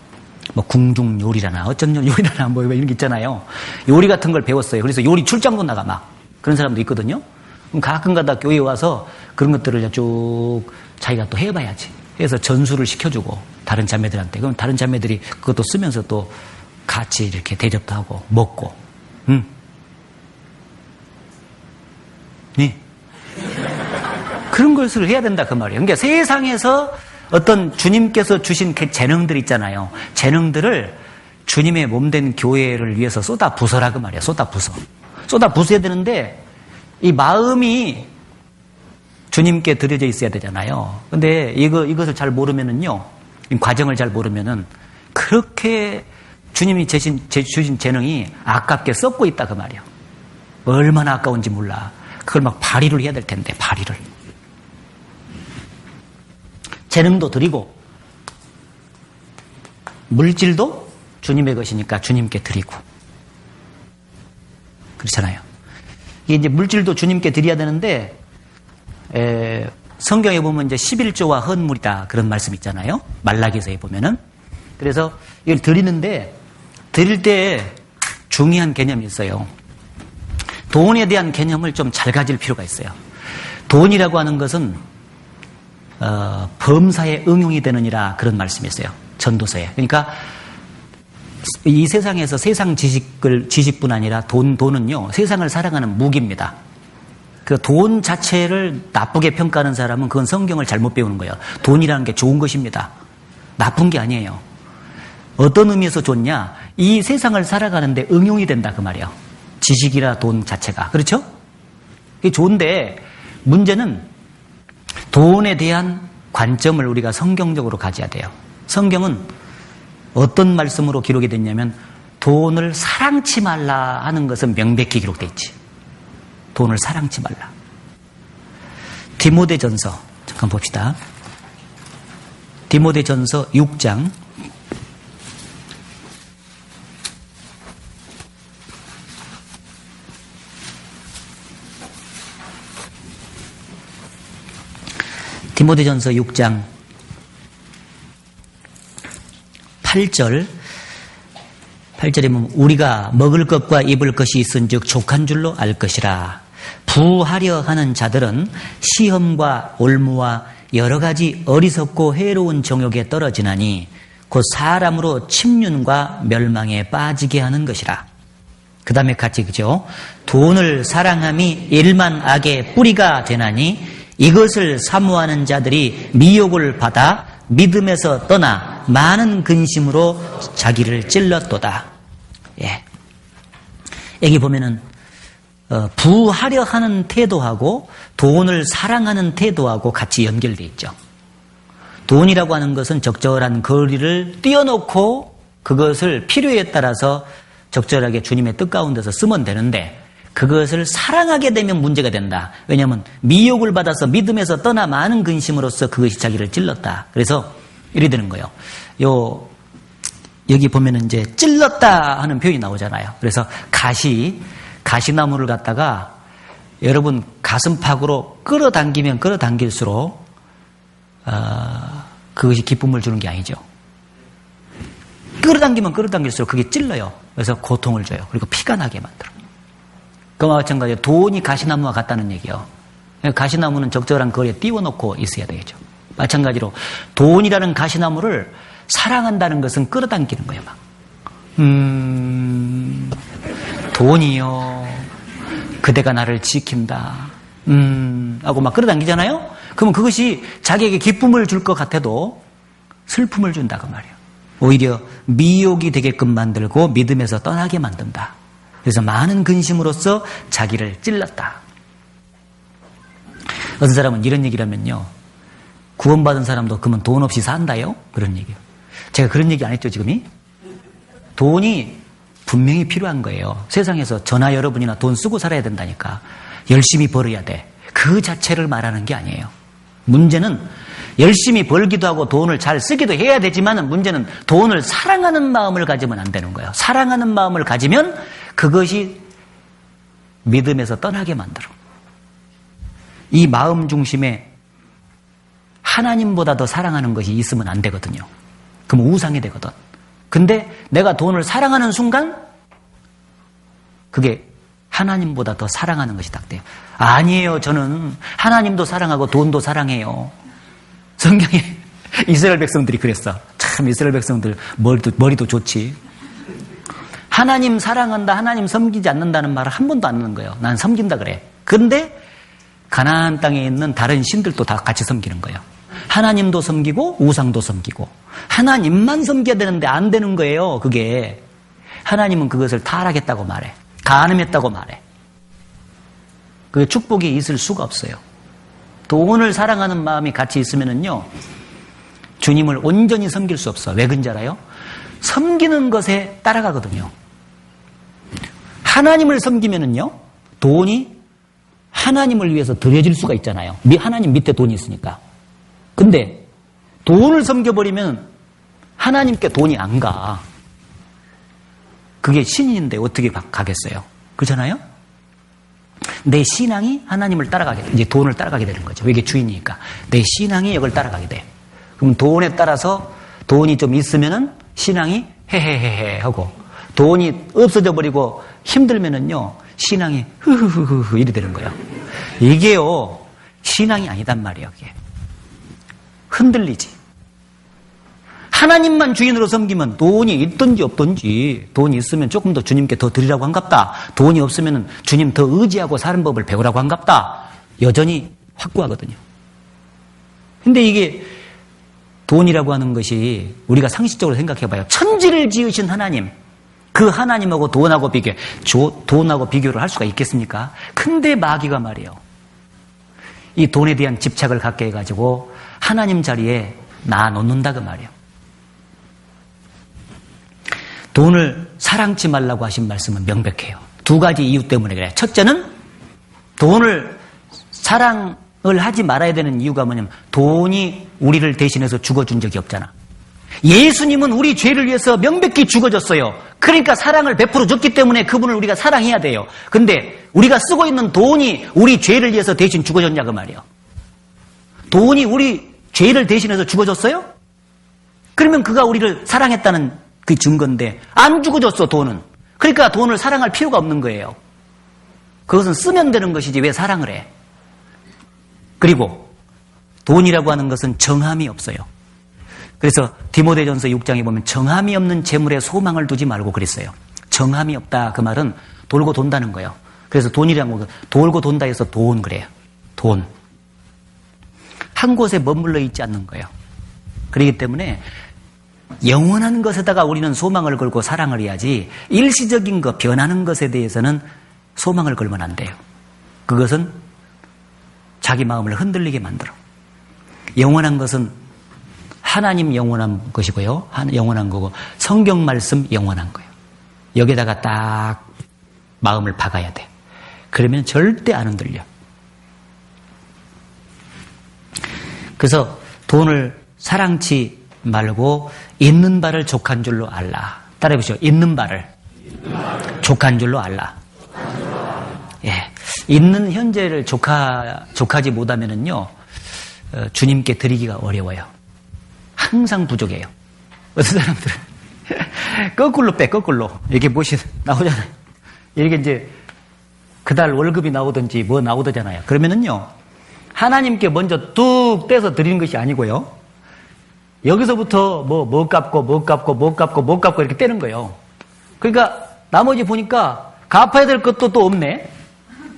뭐 궁중 요리라나 어쩐 요리라나 뭐 이런 게 있잖아요. 요리 같은 걸 배웠어요. 그래서 요리 출장도 나가 막 그런 사람도 있거든요. 그럼 가끔가다 교회에 와서 그런 것들을 쭉 자기가 또 해봐야지. 해서 전수를 시켜주고 다른 자매들한테. 그럼 다른 자매들이 그것도 쓰면서 또 같이 이렇게 대접도 하고 먹고. 네. 그런 것을 해야 된다 그 말이에요. 그러니까 세상에서 어떤 주님께서 주신 그 재능들 있잖아요. 재능들을 주님의 몸된 교회를 위해서 쏟아 부어라 그 말이에요. 쏟아 부어. 쏟아 부어야 되는데 이 마음이 주님께 드려져 있어야 되잖아요. 근데 이것을 잘 모르면은요, 이 과정을 잘 모르면은 그렇게 주님이 주신 재능이 아깝게 썩고 있다 그 말이에요. 얼마나 아까운지 몰라. 그걸 막 발휘를 해야 될 텐데, 발휘를. 재능도 드리고, 물질도 주님의 것이니까 주님께 드리고. 그렇잖아요. 이게 이제 물질도 주님께 드려야 되는데, 성경에 보면 이제 11조와 헌물이다. 그런 말씀 있잖아요. 말라기서에 보면은. 그래서 이걸 드리는데, 드릴 때 중요한 개념이 있어요. 돈에 대한 개념을 좀 잘 가질 필요가 있어요. 돈이라고 하는 것은 범사에 응용이 되느니라 그런 말씀이 있어요. 전도서에. 그러니까 이 세상에서 세상 지식뿐 아니라 돈은요, 세상을 살아가는 무기입니다. 그 돈 자체를 나쁘게 평가하는 사람은 그건 성경을 잘못 배우는 거예요. 돈이라는 게 좋은 것입니다. 나쁜 게 아니에요. 어떤 의미에서 좋냐? 이 세상을 살아가는데 응용이 된다 그 말이에요. 지식이라 돈 자체가. 그렇죠? 이게 좋은데 문제는 돈에 대한 관점을 우리가 성경적으로 가져야 돼요. 성경은 어떤 말씀으로 기록이 됐냐면 돈을 사랑치 말라 하는 것은 명백히 기록되어 있지. 돈을 사랑치 말라. 디모데전서 잠깐 봅시다. 디모데전서 6장 디모데전서 6장 8절에 보면 우리가 먹을 것과 입을 것이 있은즉 족한 줄로 알 것이라. 부하려 하는 자들은 시험과 올무와 여러 가지 어리석고 해로운 정욕에 떨어지나니 곧 사람으로 침륜과 멸망에 빠지게 하는 것이라. 그 다음에 같이 그죠? 돈을 사랑함이 일만 악의 뿌리가 되나니 이것을 사모하는 자들이 미혹을 받아 믿음에서 떠나 많은 근심으로 자기를 찔렀도다. 예. 여기 보면은 부하려 하는 태도하고 돈을 사랑하는 태도하고 같이 연결되어 있죠. 돈이라고 하는 것은 적절한 거리를 띄워놓고 그것을 필요에 따라서 적절하게 주님의 뜻 가운데서 쓰면 되는데 그것을 사랑하게 되면 문제가 된다. 왜냐하면 미혹을 받아서 믿음에서 떠나 많은 근심으로써 그것이 자기를 찔렀다. 그래서 이래 되는 거예요. 여기 보면은 이제 찔렀다 하는 표현이 나오잖아요. 그래서 가시나무를 갖다가 여러분 가슴팍으로 끌어당기면 끌어당길수록 그것이 기쁨을 주는 게 아니죠. 끌어당기면 끌어당길수록 그게 찔러요. 그래서 고통을 줘요. 그리고 피가 나게 만들어. 그와 마찬가지로 돈이 가시나무와 같다는 얘기예요. 가시나무는 적절한 거리에 띄워놓고 있어야 되겠죠. 마찬가지로 돈이라는 가시나무를 사랑한다는 것은 끌어당기는 거예요. 막. 돈이요. 그대가 나를 지킨다. 하고 막 끌어당기잖아요. 그러면 그것이 자기에게 기쁨을 줄 것 같아도 슬픔을 준다 그 말이에요. 오히려 미혹이 되게끔 만들고 믿음에서 떠나게 만든다. 그래서 많은 근심으로써 자기를 찔렀다. 어떤 사람은 이런 얘기를 하면요. 구원받은 사람도 그러면 돈 없이 산다요? 그런 얘기예요. 제가 그런 얘기 안 했죠, 지금이? 돈이 분명히 필요한 거예요. 세상에서 저나 여러분이나 돈 쓰고 살아야 된다니까. 열심히 벌어야 돼. 그 자체를 말하는 게 아니에요. 문제는 열심히 벌기도 하고 돈을 잘 쓰기도 해야 되지만 문제는 돈을 사랑하는 마음을 가지면 안 되는 거예요. 사랑하는 마음을 가지면 그것이 믿음에서 떠나게 만들어. 이 마음 중심에 하나님보다 더 사랑하는 것이 있으면 안 되거든요. 그럼 우상이 되거든. 근데 내가 돈을 사랑하는 순간 그게 하나님보다 더 사랑하는 것이 딱 돼요. 아니에요. 저는 하나님도 사랑하고 돈도 사랑해요. 성경에 이스라엘 백성들이 그랬어. 참 이스라엘 백성들 머리도 좋지. 하나님 사랑한다, 하나님 섬기지 않는다는 말을 한 번도 안 하는 거예요. 난 섬긴다 그래. 그런데 가나안 땅에 있는 다른 신들도 다 같이 섬기는 거예요. 하나님도 섬기고 우상도 섬기고 하나님만 섬겨야 되는데 안 되는 거예요. 그게 하나님은 그것을 타락했다고 말해. 간음했다고 말해. 그게 축복이 있을 수가 없어요. 돈을 사랑하는 마음이 같이 있으면은요, 주님을 온전히 섬길 수 없어. 왜 그런지 알아요? 섬기는 것에 따라가거든요. 하나님을 섬기면은요, 돈이 하나님을 위해서 드려질 수가 있잖아요. 하나님 밑에 돈이 있으니까. 근데 돈을 섬겨버리면 하나님께 돈이 안 가. 그게 신인인데 어떻게 가겠어요? 그렇잖아요? 내 신앙이 하나님을 따라가게 돼. 이제 돈을 따라가게 되는 거죠. 이게 주인이니까. 내 신앙이 이걸 따라가게 돼. 그럼 돈에 따라서 돈이 좀 있으면은 신앙이 헤헤헤헤 하고 돈이 없어져 버리고 힘들면은요 신앙이 흐흐흐흐 이래 되는 거예요. 이게요 신앙이 아니단 말이에요. 이게 흔들리지. 하나님만 주인으로 섬기면 돈이 있든지 없든지 돈이 있으면 조금 더 주님께 더 드리라고 한갑다. 돈이 없으면 주님 더 의지하고 사는 법을 배우라고 한갑다. 여전히 확고하거든요. 근데 이게 돈이라고 하는 것이 우리가 상식적으로 생각해봐요. 천지를 지으신 하나님, 그 하나님하고 돈하고 비교를 할 수가 있겠습니까? 근데 마귀가 말이에요. 이 돈에 대한 집착을 갖게 해가지고 하나님 자리에 놔놓는다 그 말이에요. 돈을 사랑치 말라고 하신 말씀은 명백해요. 두 가지 이유 때문에 그래요. 첫째는 돈을 사랑을 하지 말아야 되는 이유가 뭐냐면 돈이 우리를 대신해서 죽어준 적이 없잖아. 예수님은 우리 죄를 위해서 명백히 죽어줬어요. 그러니까 사랑을 베풀어 줬기 때문에 그분을 우리가 사랑해야 돼요. 근데 우리가 쓰고 있는 돈이 우리 죄를 위해서 대신 죽어줬냐 그 말이에요. 돈이 우리 죄를 대신해서 죽어줬어요? 그러면 그가 우리를 사랑했다는 그 증거인데 안 죽어줬어 돈은. 그러니까 돈을 사랑할 필요가 없는 거예요. 그것은 쓰면 되는 것이지 왜 사랑을 해. 그리고 돈이라고 하는 것은 정함이 없어요. 그래서 디모데전서 6장에 보면 정함이 없는 재물에 소망을 두지 말고 그랬어요. 정함이 없다 그 말은 돌고 돈다는 거예요. 그래서 돈이라는 거 돌고 돈다 해서 돈 그래요. 돈. 한 곳에 머물러 있지 않는 거예요. 그렇기 때문에 영원한 것에다가 우리는 소망을 걸고 사랑을 해야지 일시적인 것, 변하는 것에 대해서는 소망을 걸면 안 돼요. 그것은 자기 마음을 흔들리게 만들어. 영원한 것은 하나님 영원한 것이고요. 영원한 거고 성경 말씀 영원한 거예요. 여기다가 딱 마음을 박아야 돼. 그러면 절대 안 흔들려. 그래서 돈을 사랑치 말고 있는 바를 족한 줄로 알라. 따라해보시죠. 있는 바를 족한 줄로 알라. 예, 있는 현재를 족하지 못하면은요, 주님께 드리기가 어려워요. 항상 부족해요. 어떤 사람들은 거꾸로 빼, 거꾸로. 이렇게 나오잖아요. 이렇게 이제 그달 월급이 나오든지 뭐 나오더잖아요. 그러면은요, 하나님께 먼저 뚝 떼서 드리는 것이 아니고요. 여기서부터 뭐 갚고 이렇게 떼는 거예요. 그러니까 나머지 보니까 갚아야 될 것도 또 없네.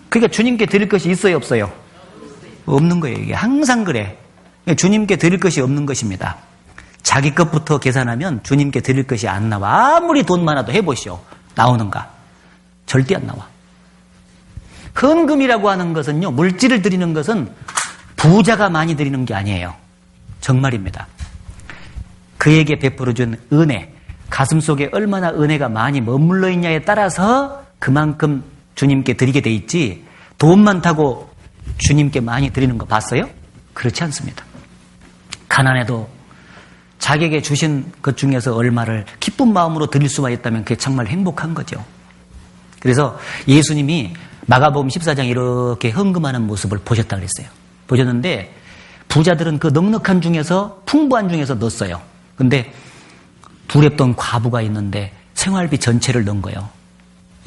그러니까 주님께 드릴 것이 있어요, 없어요? 없는 거예요. 이게 항상 그래. 주님께 드릴 것이 없는 것입니다. 자기 것부터 계산하면 주님께 드릴 것이 안 나와. 아무리 돈 많아도 해보시오. 나오는가? 절대 안 나와. 헌금이라고 하는 것은요, 물질을 드리는 것은 부자가 많이 드리는 게 아니에요. 정말입니다. 그에게 베풀어준 은혜, 가슴 속에 얼마나 은혜가 많이 머물러 있냐에 따라서 그만큼 주님께 드리게 돼 있지, 돈 많다고 주님께 많이 드리는 거 봤어요? 그렇지 않습니다. 가난해도 자기에게 주신 것 중에서 얼마를 기쁜 마음으로 드릴 수만 있다면 그게 정말 행복한 거죠. 그래서 예수님이 마가복음 14장 이렇게 헌금하는 모습을 보셨다 그랬어요. 보셨는데 부자들은 그 넉넉한 중에서 풍부한 중에서 넣었어요. 근데 두렵던 과부가 있는데 생활비 전체를 넣은 거예요.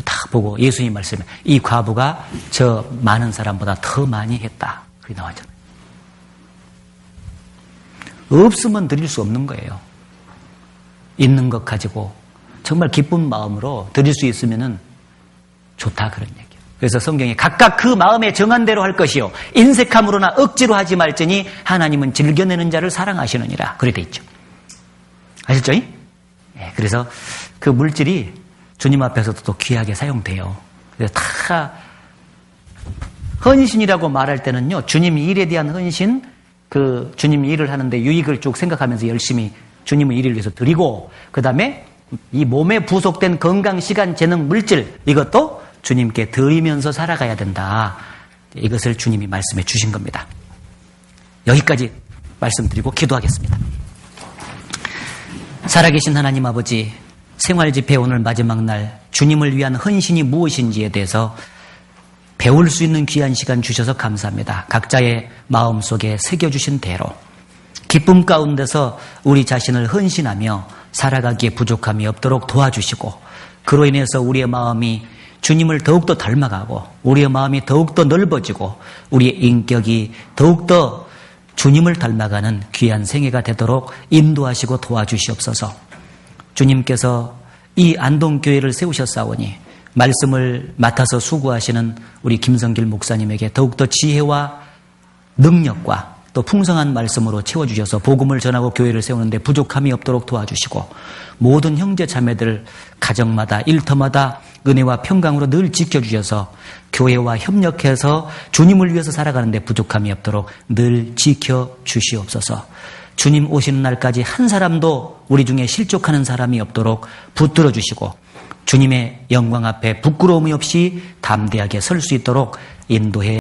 다 보고 예수님 말씀에 이 과부가 저 많은 사람보다 더 많이 했다. 그렇게 나왔잖아요. 없으면 드릴 수 없는 거예요. 있는 것 가지고 정말 기쁜 마음으로 드릴 수 있으면은 좋다 그런 얘기예요. 그래서 성경에 각각 그 마음에 정한 대로 할 것이요 인색함으로나 억지로 하지 말지니 하나님은 즐겨내는 자를 사랑하시느니라. 그래 돼 있죠. 아셨죠? 네, 그래서 그 물질이 주님 앞에서도 또 귀하게 사용돼요. 그래서 다 헌신이라고 말할 때는요, 주님 일에 대한 헌신, 그 주님 일을 하는데 유익을 쭉 생각하면서 열심히 주님의 일을 위해서 드리고, 그 다음에 이 몸에 부속된 건강, 시간, 재능, 물질, 이것도 주님께 드리면서 살아가야 된다. 이것을 주님이 말씀해 주신 겁니다. 여기까지 말씀드리고 기도하겠습니다. 살아계신 하나님 아버지, 생활집회 오늘 마지막 날 주님을 위한 헌신이 무엇인지에 대해서 배울 수 있는 귀한 시간 주셔서 감사합니다. 각자의 마음속에 새겨주신 대로 기쁨 가운데서 우리 자신을 헌신하며 살아가기에 부족함이 없도록 도와주시고, 그로 인해서 우리의 마음이 주님을 더욱더 닮아가고 우리의 마음이 더욱더 넓어지고 우리의 인격이 더욱더 주님을 닮아가는 귀한 생애가 되도록 인도하시고 도와주시옵소서. 주님께서 이 안동교회를 세우셨사오니 말씀을 맡아서 수고하시는 우리 김성길 목사님에게 더욱더 지혜와 능력과 또 풍성한 말씀으로 채워주셔서 복음을 전하고 교회를 세우는데 부족함이 없도록 도와주시고, 모든 형제 자매들 가정마다 일터마다 은혜와 평강으로 늘 지켜주셔서 교회와 협력해서 주님을 위해서 살아가는데 부족함이 없도록 늘 지켜주시옵소서. 주님 오시는 날까지 한 사람도 우리 중에 실족하는 사람이 없도록 붙들어 주시고 주님의 영광 앞에 부끄러움이 없이 담대하게 설 수 있도록 인도해